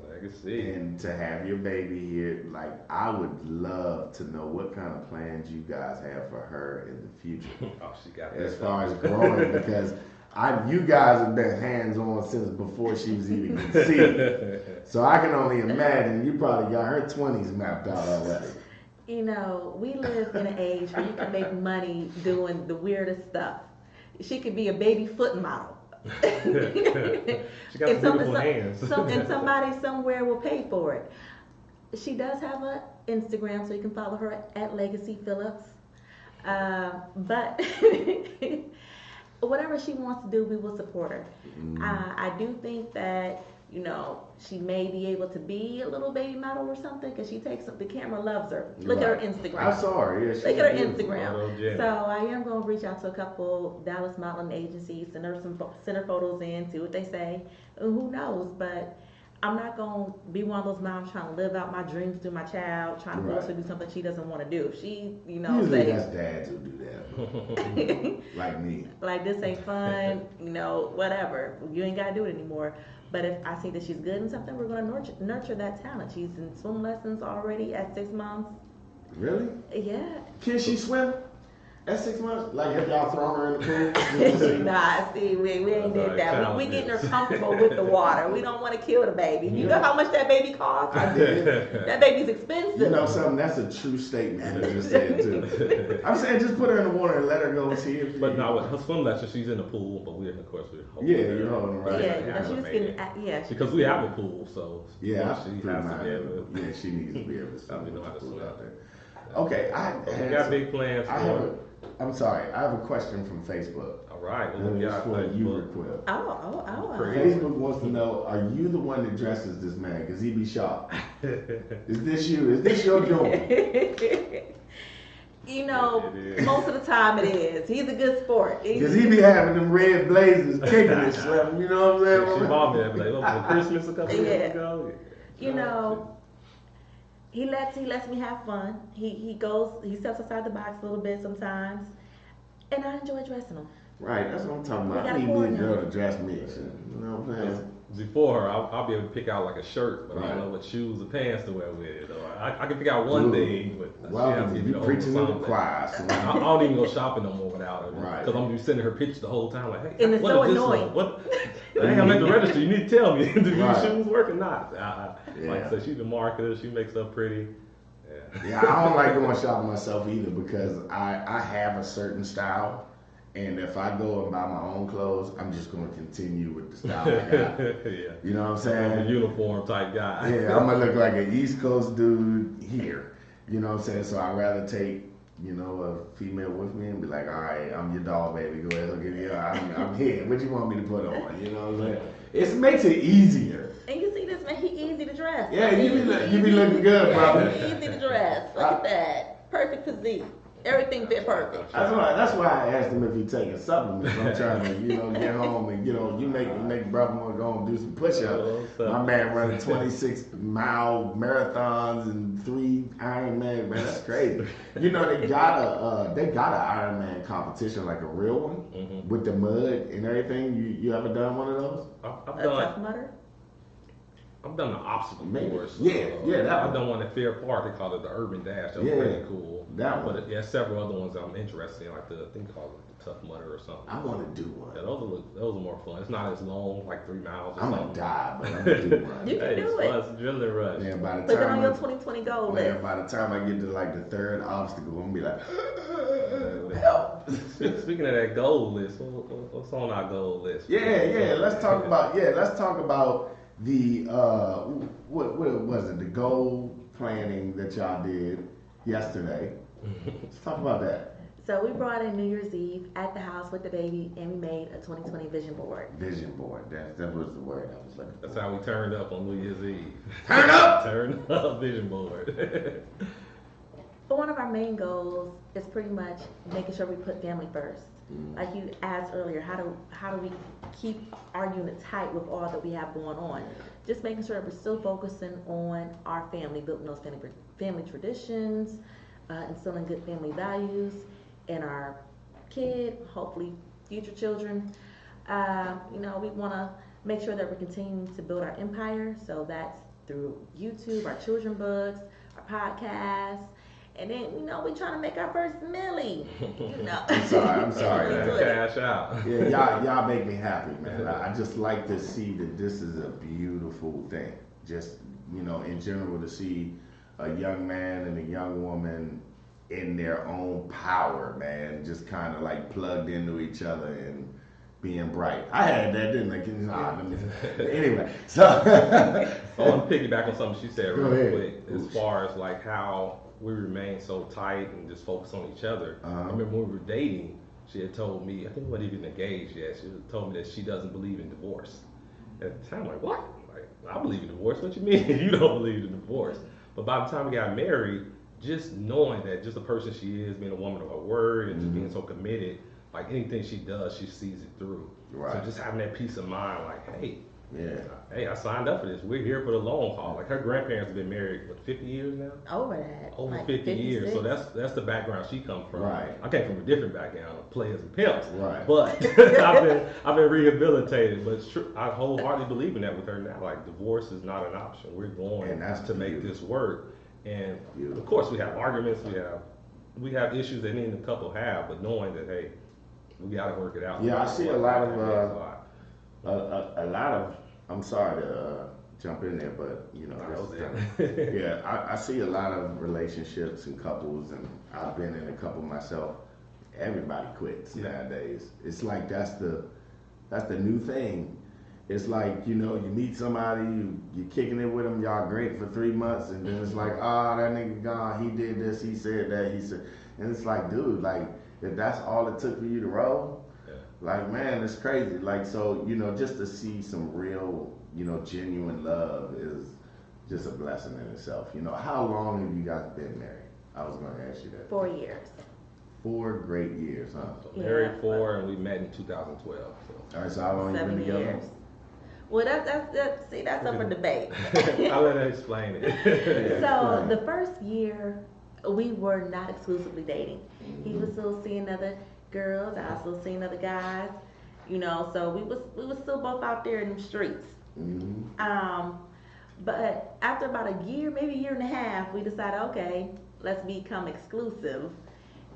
Legacy. And to have your baby here, like I would love to know what kind of plans you guys have for her in the future. Oh, she got As that far as stuff. growing, because you guys have been hands-on since before she was even conceived. So I can only imagine you probably got her 20s mapped out already. You know, we live in an age where you can make money doing the weirdest stuff. She could be a baby foot model. She got And beautiful hands. and somebody somewhere will pay for it. She does have an Instagram, so you can follow her at Legacy Phillips. But whatever she wants to do, we will support her. I do think that, you know, she may be able to be a little baby model or something because she takes the camera loves her. Look at her Instagram. I saw her. Yeah, Look at her beautiful. Instagram. So I am going to reach out to a couple Dallas modeling agencies, send her photos in, see what they say. And who knows? But I'm not going to be one of those moms trying to live out my dreams through my child, trying to force her to do something she doesn't want to do. If she, you know, Usually say, that's dads who do that. Like me. like this ain't fun, you know, whatever. You ain't got to do it anymore. But if I see that she's good in something, we're going to nurture that talent. She's in swim lessons already at 6 months. Really? Yeah. Can she swim at 6 months? Like, have y'all thrown her in the pool? Nah, see, we ain't did that. We getting her comfortable with the water. We don't want to kill the baby. You know how much that baby costs? I did. That baby's expensive. You know something? That's a true statement you just said, too. I'm saying just put her in the water and let her go see if But now with her swim lesson, she's in the pool, but we're holding Yeah, her. you're holding her right. Yeah, you know, she's getting, yeah. Because we have a pool, so Yeah, she has I to be able to. yeah, she needs to be able to I mean, know how to pool swim. out there. Okay, We got big plans for her. I'm sorry, I have a question from Facebook. All right, well, And we it's got for you, Facebook. Raquel. Oh. Facebook wants to know, are you the one that dresses this man? Because he be sharp. Is this you? Is this your doing? You know, It is. most of the time it is. He's a good sport. Because he be having them red blazers kicking and stuff, you know what I'm saying? She bought me that like, for Christmas a couple years ago. You know, he lets me have fun. He steps outside the box a little bit sometimes, and I enjoy dressing him. Right, that's what I'm talking We about. I gotta need me a coordinate. girl to dress me. You know what I'm saying? Before her, I'll be able to pick out like a shirt, but I Right. don't know what shoes or pants to wear with it. Or I can pick out one Dude, thing, but Well, she has to give me you the whole preaching to the something. choir. So I don't even go shopping no more without her. Right. Because I'm gonna be sending her pictures the whole time. Like, hey, And it's what so is this annoying. one? What? Hey, I'm at the register. You need to tell me. Do these Right. shoes work or not? Yeah. Like I said, she's the marketer. She makes up pretty. Yeah. Yeah, I don't like going shopping myself either because I have a certain style. And if I go and buy my own clothes, I'm just going to continue with the style I got. Yeah. You know what I'm I'm a saying? uniform type guy. Yeah, I'm going to look like an East Coast dude here. You know what I'm saying? So I'd rather take, you know, a female with me and be like, all right, I'm your dog, baby. Go ahead, look at me. I'm here. What you want me to put on? You know what I'm saying? It makes it easier. And you see this man, he easy to dress. Yeah, you be looking good, brother. He easy to dress. Look at that. Perfect physique. Everything fit perfect. That's why I asked him if he taking supplements. I'm trying to, you know, get home and, you know, you make brother want to go and do some push-ups. My man running 26-mile marathons and 3 Ironman, man, that's crazy. You know, they got a Ironman competition, like a real one, with the mud and everything. You ever done one of those? I've A done. tough mudder? I've done the obstacle Maybe. course. Yeah, that I've one. done one at Fair Park. They call it the Urban Dash. That was Yeah, pretty cool. that one. But yeah, several other ones that I'm interested in, like I think called the Tough Mudder or something. I want to do one. Yeah, those are more fun. It's not as long, like 3 miles or I'm something. gonna die, but I'm gonna do one. You can Hey, do it's it. fun. It's adrenaline rush. Man, by the Put it time on your 2020 goal list. Man, by the time I get to like the third obstacle, I'm gonna be like, Help. Speaking of that goal list, what's on our goal list? yeah. Let's talk about the what was it? The goal planning that y'all did yesterday. Let's talk about that So we brought in New Year's Eve at the house with the baby, and we made a 2020 vision board. vision board. That was the word I was looking for. That's how we turned up on New Year's Eve. Turn up! Turn up vision board. But one of our main goals is pretty much making sure we put family first. Like you asked earlier, how do we keep our unit tight with all that we have going on? Just making sure that we're still focusing on our family, building those family traditions, instilling good family values in our kid, hopefully future children. You know, we want to make sure that we're continuing to build our empire. So that's through YouTube, our children books, our podcasts. And then, we're trying to make our first milli. I'm sorry. Cash out. Yeah, y'all make me happy, man. I just like to see that this is a beautiful thing. Just, in general, to see a young man and a young woman in their own power, man, just kind of like plugged into each other and being bright. I had that, didn't I? Anyway, so. I want to piggyback on something she said Go real ahead. quick, as far as like how we remain so tight and just focus on each other. I remember when we were dating, she had told me, I think we weren't even engaged yet, she had told me that she doesn't believe in divorce. At the time, I'm like, what? Like, I believe in divorce. What you mean you don't believe in divorce? But by the time we got married, just knowing that just the person she is, being a woman of her word and just being so committed, like anything she does, she sees it through. Right. So just having that peace of mind, like, hey, Yeah. I signed up for this. We're here for the long haul. Like her grandparents have been married, 50 years now? Over that. Over like 50 years. 56. So that's the background she comes from. Right. I came from a different background of players and pimps. Right. But I've been rehabilitated. But it's true, I wholeheartedly believe in that with her now. Like divorce is not an option. We're going And that's to make beautiful. this work. And Beautiful. of course we have arguments. We have issues that any of the couple have. But knowing that hey, we got to work it out. Yeah, I see a lot of, That means a lot of, I'm sorry to jump in there, but I see a lot of relationships and couples, and I've been in a couple myself. Everybody quits nowadays. It's like that's the new thing. It's like you meet somebody, you're kicking it with them, y'all great for 3 months, and then it's like, that nigga gone, he did this, he said that, he said, and it's like, dude, like if that's all it took for you to roll. Like, man, it's crazy. Like, so, just to see some real, genuine love is just a blessing in itself. How long have you guys been married? I was going to ask you that. 4 years. 4 great years, huh? So married 4 and we met in 2012. So. All right, so how long you 7 been together? years. Well, that's up for debate. I'll let her explain it. So the first year, we were not exclusively dating. He was still seeing other girls, I was still seeing other guys, so we was still both out there in the streets. But after about a year, maybe a year and a half, we decided, okay, let's become exclusive,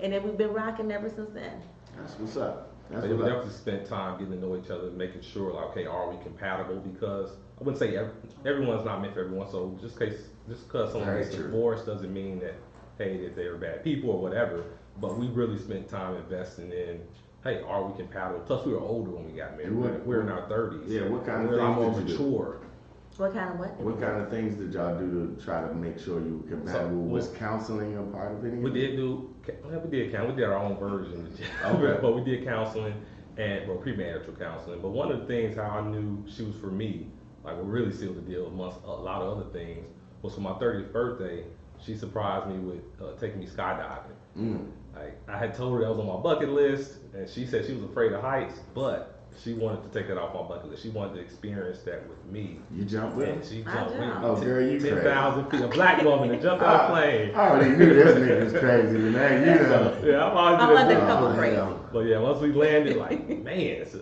and then we've been rocking ever since then. That's what's up. That's We what's up. definitely spent time getting to know each other, making sure, like, okay, are we compatible? Because I wouldn't say everyone's not meant for everyone. So just because someone Very gets true. divorced doesn't mean that that they're bad people or whatever. But we really spent time investing in, hey, are we compatible? Plus, we were older when we got married. And We're in our 30s. Yeah, what kind of we're a lot more things did you do? mature. What kind of what? What kind of things did y'all do to try to make sure you were compatible? Was counseling a part of it? We did our own version, Okay. but we did counseling and premarital counseling. But one of the things how I knew she was for me, like what really sealed the deal amongst a lot of other things, was for my 30th birthday, she surprised me with taking me skydiving. Like I had told her that was on my bucket list, and she said she was afraid of heights, but she wanted to take that off my bucket list. She wanted to experience that with me. You jumped with And her? she I jumped with me. jumped. Oh, girl, you crazy. 10,000 feet. A black woman that jumped out of a plane. I already knew this nigga was crazy, man. You know. Yeah, I've always I'm been under a couple Oh, crazy. hell. But yeah, once we landed, like, man, so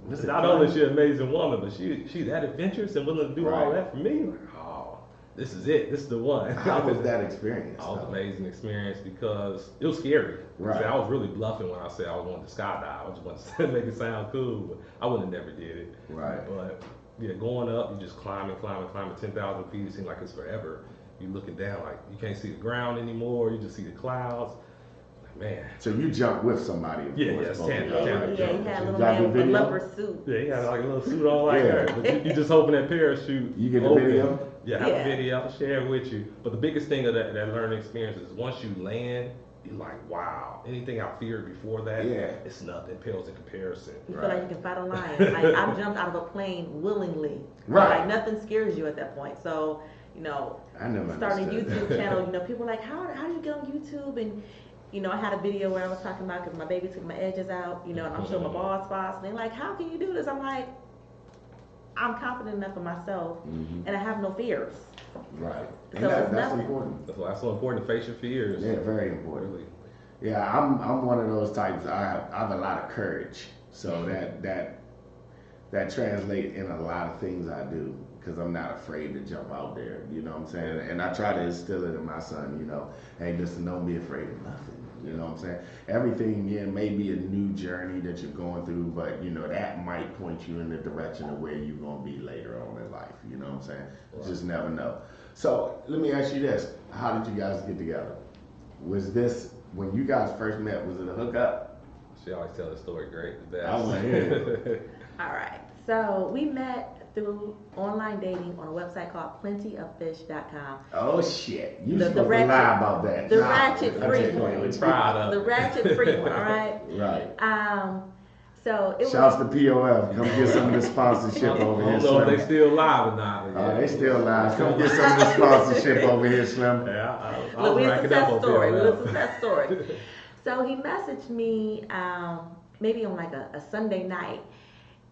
Listen, not only is she an amazing woman, but she's that adventurous and willing to do all Right. that for me. Like, oh, this is it. This is the one. How was that experience? That was an though? amazing experience because it was scary. Right. I was really bluffing when I said I was going to skydive. I just wanted to make it sound cool, but I would have never did it. Right. But yeah, going up, you just climbing 10,000 feet. It seems like it's forever. You looking down, like you can't see the ground anymore. You just see the clouds. Like, man. So you jumped with somebody, of Yeah, course. yeah, it's both of Tana. y'all, Yeah, right? he had a little Y'all man do with a video? leopard suit. Yeah, he had like a little suit on like Yeah. that. But you just hoping that parachute. You get the open. video? Yeah, have Yeah. a video. I'll share it with you. But the biggest thing of that learning experience is once you land, you're like, wow. Anything I feared before that, Yeah. it's nothing. It pales in comparison. You Right. feel like you can fight a lion. Like I jumped out of a plane willingly. Right. Like nothing scares you at that point. So, I never starting a understood YouTube that. channel, people are like, how do you get on YouTube? And I had a video where I was talking about because my baby took my edges out, and I'm showing my bald spots, and they're like, how can you do this? I'm like, I'm confident enough in myself, and I have no fears. Right. And So that's it's nothing. important. That's why it's so important to face your fears. Yeah, very important. Really. Yeah, I'm one of those types. I have a lot of courage, so that translate in a lot of things I do because I'm not afraid to jump out there. You know what I'm saying? And I try to instill it in my son. You know, hey, listen, don't be afraid of nothing. You know what I'm saying? Everything, yeah, may be a new journey that you're going through, but you know that might point you in the direction of where you're gonna be later on in life. You know what I'm saying? Right. Just never know. So let me ask you this: how did you guys get together? Was this when you guys first met? Was it a hookup? She always tell the story great. The best. I want to hear it. All right. So we met through online dating on a website called plentyoffish.com. Oh shit! You The supposed to ratchet- lie about that. the Nah, ratchet I'm free just one. playing with you. Proud of The it. ratchet free one, all right? Right. So it Shouts was to POF. Come get some of the sponsorship I over here, don't know if Slim. they still live or not. Oh, they still live. Come get some of the sponsorship over here, Slim. Yeah, I Look, was we a racking up success on story. We PLL. a success story. So he messaged me maybe on like a Sunday night,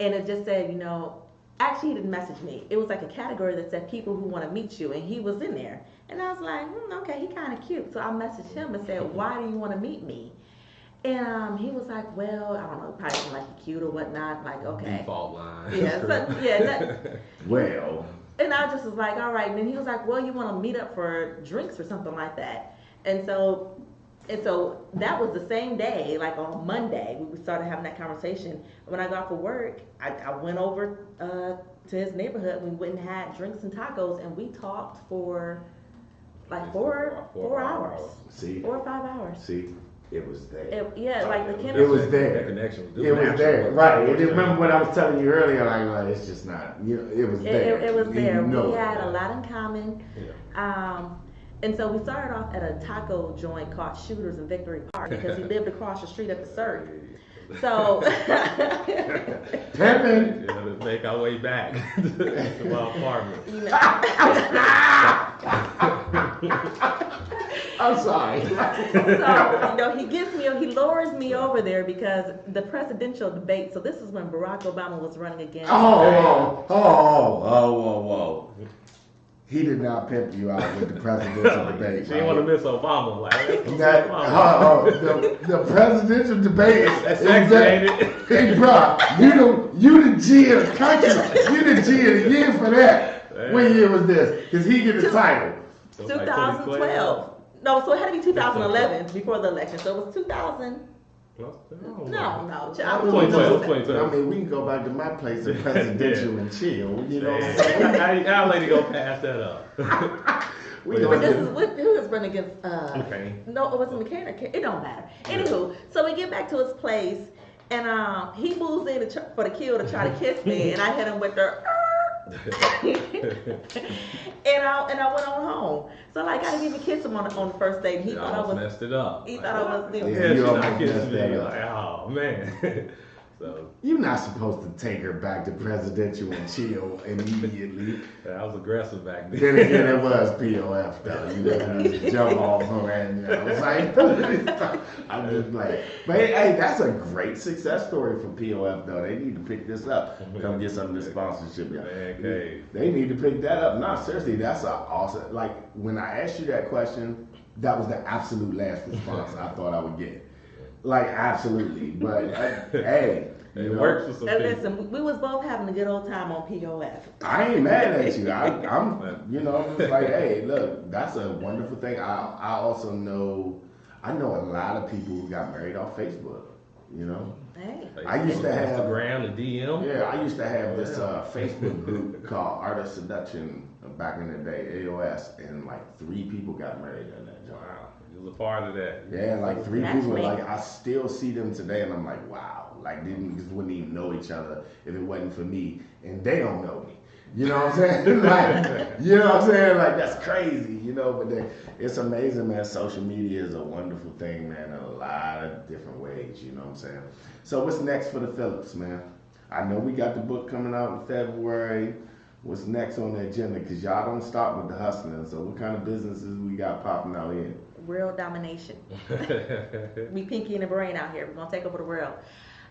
and it just said, you know, actually he didn't message me. It was like a category that said people who want to meet you, and he was in there. And I was like, okay, he kind of cute. So I messaged him and said, why do you want to meet me? And he was like, well, I don't know, probably didn't like you cute or whatnot. Like, okay. Default line. Yeah, so, yeah. Well, And I just was like, all right. And then he was like, well, you want to meet up for drinks or something like that. And so that was the same day, like on Monday, we started having that conversation. When I got off of work, I went over to his neighborhood. We went and had drinks and tacos, and we talked for like four hours. see, 4 or 5 hours. see, it was there. Like the It chemistry. was there. That connection was It was natural. there, right? And remember what I was telling you earlier? Like, it's just not. You know, it was there. It was there. You know We it. had a lot in common. Yeah. And so we started off at a taco joint called Shooters in Victory Park because he lived across the street at the Cirque. So, Pimpin'. Yeah, let's make our way back to my apartment. you know, I'm sorry. so you know, he lures me over there because the presidential debate. So this is when Barack Obama was running against. Whoa. He did not pimp you out with the presidential debate. She didn't want to miss Obama. Like, That, the presidential debate That's is sexy, that, ain't it? hey, bro, you the G of the country. You the G of the year for that. What year was this? Because he get the title. So like 2012. No, so it had to be 2011 before the election. So it was 2000. No. No. 2012. I mean, we can go back to my place of presidential and chill. You know what I'm saying? Our lady gonna pass that up. We But gonna this do- is who was running against. Okay. No, it wasn't McCain. It don't matter. Anywho, so we get back to his place, and he moves in for the kill to try to kiss me, and I hit him with the. and I went on home. So like I didn't even kiss him on the first date. And he She thought I almost was. messed it up. He thought I was. Yeah, Yeah, you she's almost not kissing messed me. that up. Like, oh man. So You're not supposed to take her back to presidential and chill immediately. I was aggressive back then. Then again, it was POF though. You know, you just jump off her and I was like, I'm just like, but hey, that's a great success story for POF though. They need to pick this up. Come get some of the sponsorship. Yeah. Man cave. They need to pick that up. No, seriously, that's a awesome. Like when I asked you that question, that was the absolute last response I thought I would get. Like absolutely, but hey, It you know, works for some And people. listen, we was both having a good old time on POF. I ain't mad at you. I'm, you know, it's like, hey, look, that's a wonderful thing. I also know, I know a lot of people who got married off Facebook. You know, Hey. I used to have- Instagram, the DM. yeah, I used to have this Facebook group called Art of Seduction back in the day, AOS, and like 3 people got married in that job. Wow, you was a part of that. Yeah, like 3 That's people. me. Like I still see them today, and I'm like, wow. Like these niggas wouldn't even know each other if it wasn't for me, and they don't know me. You know what I'm saying? Like, you know what I'm saying? Like that's crazy. You know, but it's amazing, man. Social media is a wonderful thing, man, in a lot of different ways. You know what I'm saying? So what's next for the Phillips, man? I know we got the book coming out in February. What's next on the agenda? Because y'all don't stop with the hustling. So what kind of businesses we got popping out here? World domination. We Pinky and the Brain out here. We're gonna take over the world.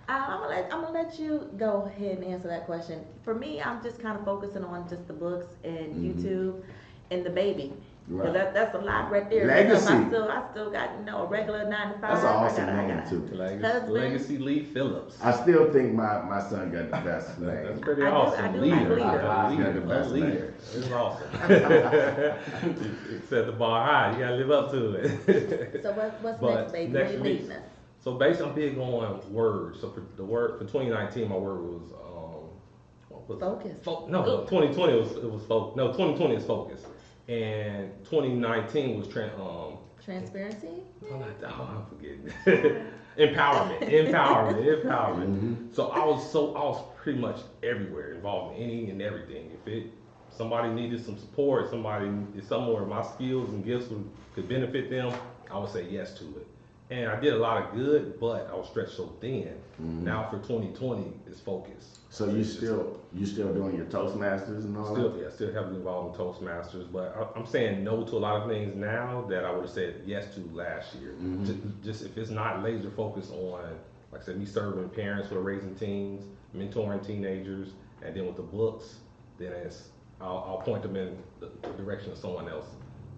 I'm gonna let you go ahead and answer that question. For me, I'm just kind of focusing on just the books and Mhm. YouTube and the baby. Right. That's a lot right there. Legacy. I still got a regular 9 to 5. That's an awesome I name got too. husband. Legacy Lee Phillips. I still think my son got the best name. That's pretty I do awesome. like leader. He's got the best name. Leader. It's awesome. You set the bar high. You gotta live up to it. So what's But next, baby? next Where you week- leading us? So basically, I'm big on words. So for the word for 2019, my word was what was it? Focus. No, 2020 was focus. No, 2020 is focus, and 2019 was Transparency? I'm forgetting. Empowerment. So I was pretty much everywhere, involved in any and everything. If somebody needed some support, somebody is somewhere my skills and gifts could benefit them, I would say yes to it. And I did a lot of good, but I was stretched so thin. Now for 2020, it's focus. So you still doing your Toastmasters and all that? Still heavily involved in Toastmasters, but I'm saying no to a lot of things now that I would have said yes to last year. Just if it's not laser focused on, like I said, me serving parents who are raising teens, mentoring teenagers, and then with the books, then I'll point them in the direction of someone else.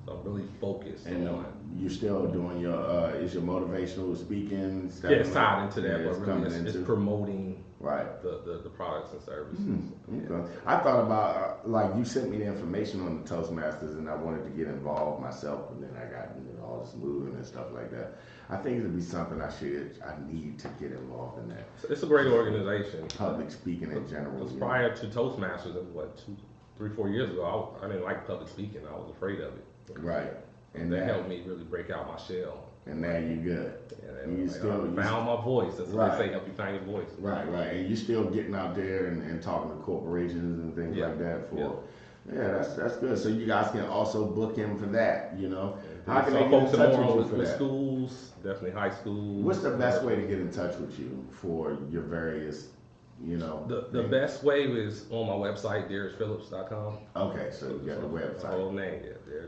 So I'm really focused on. You still doing your is your motivational speaking? It's tied into that, Yeah, but really it's promoting right the products and services. Okay. I thought about like you sent me the information on the Toastmasters, and I wanted to get involved myself, and then I got all this moving and stuff like that. I think it'd be something I need to get involved in that. It's a great organization. Public speaking in general. Because prior to Toastmasters, 3-4 years ago, I didn't like public speaking. I was afraid of it. Right. And that helped me really break out my shell. And now you good. And you found my voice. That's what they say, help you find your voice. Right. And you still getting out there and talking to corporations and things like that that's good. So you guys can also book him for that, How can they get in touch with you for that? Schools, definitely high schools. What's the best way to get in touch with you for your various The best way is on my website, DerrichPhillips.com. Okay, so you got the website. The whole name,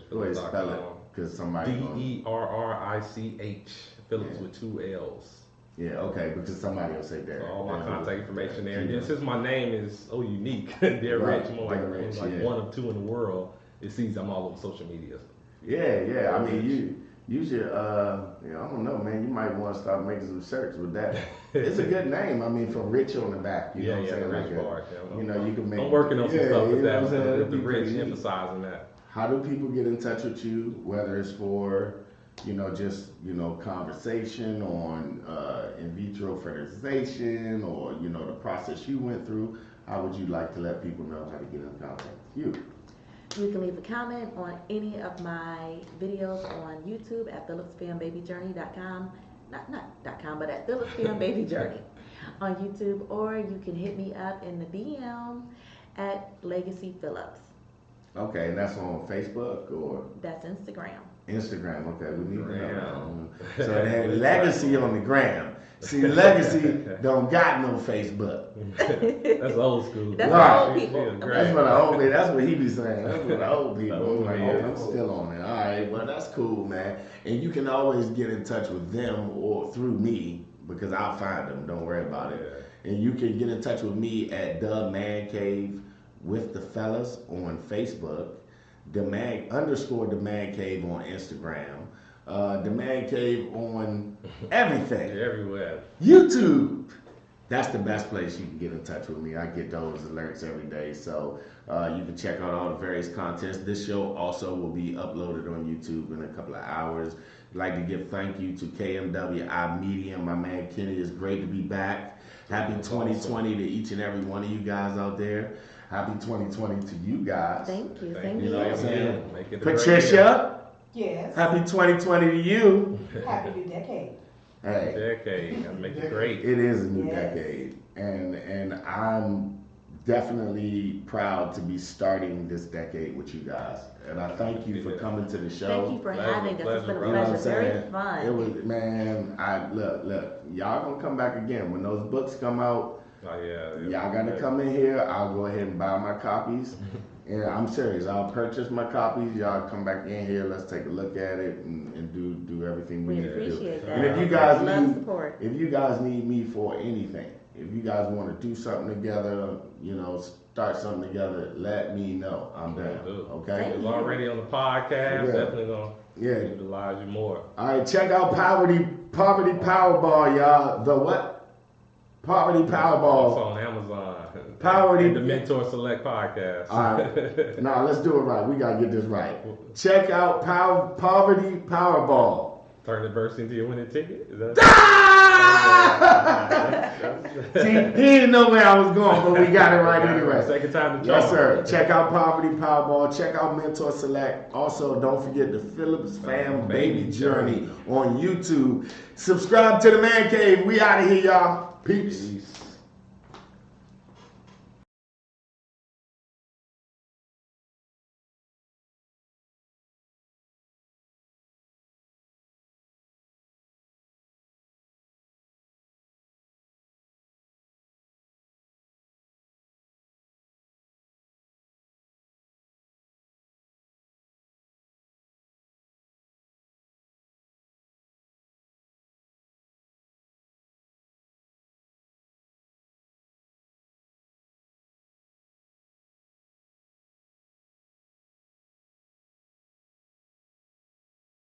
Go ahead, spell it, because somebody DERRICH, Phillips with 2 L's. Yeah, okay, because somebody will say Derrich. So all my contact information there. And since my name is so unique, Derrich, more like one of 2 in the world, it sees I'm all over social media. Yeah. I mean, you should, I don't know, man. You might want to start making some shirts with that. It's a good name. I mean, from Rich on the back. You know what I'm saying? Rich bar. You can make. I'm working on some stuff with that. With the Rich neat. emphasizing that. How do people get in touch with you? Whether it's for, just conversation on in vitro fertilization or the process you went through. How would you like to let people know how to get in contact with you? You can leave a comment on any of my videos on YouTube at phillipsfilmbabyjourney.com. Not .com, but at phillipsfilmbabyjourney on YouTube, or you can hit me up in the DM at Legacy Phillips. Okay, and that's on Facebook or? That's Instagram. Instagram, okay, we need to know. So they had Legacy on the gram. See, Legacy don't got no Facebook. That's old school. That's old people. That's what he be saying. That's what the old people. I'm still on it. All right, well that's cool, man. And you can always get in touch with them or through me because I'll find them. Don't worry about it. And you can get in touch with me at The Man Cave with the Fellas on Facebook. The Man Cave on Instagram. The Man Cave on everything. Everywhere. YouTube. That's the best place you can get in touch with me. I get those alerts every day. So you can check out all the various contents. This show also will be uploaded on YouTube in a couple of hours. I'd like to give thank you to KMWI Media. My man Kenny, is great to be back. Happy 2020 to each and every one of you guys out there. Happy 2020 to you guys. Thank you. You know what I'm saying? Make it Patricia. Yes. Happy 2020 to you. Happy new decade. Hey. Decade. Gotta make it great. It is a new decade. And I'm definitely proud to be starting this decade with you guys. And I thank you for coming to the show. Thank you for having us. It's been a You know what I'm pleasure. Very saying? fun. It was, man, look, y'all gonna come back again. When those books come out, y'all gotta come in here. I'll go ahead and buy my copies. And I'm serious. I'll purchase my copies. Y'all come back in here. Let's take a look at it and do everything we need to do. Appreciate that. And if you guys need me for anything, if you guys want to do something together, start something together, let me know. I'm down. Okay? It's already on the podcast. Definitely going to utilize you more. All right, check out Poverty Powerball, y'all. The what? Poverty Powerball. Also on Amazon. Poverty. And the Mentor Select podcast. All right. Now let's do it right. We gotta get this right. Check out Poverty Powerball. Turn the verse into your winning ticket. Is that? See, he didn't know where I was going, but we got it right anyway. Second time to charm. Yes, sir. Check out Poverty Powerball. Check out Mentor Select. Also, don't forget the Phillips Fam Baby Journey on YouTube. Subscribe to the Man Cave. We out of here, y'all. Peace.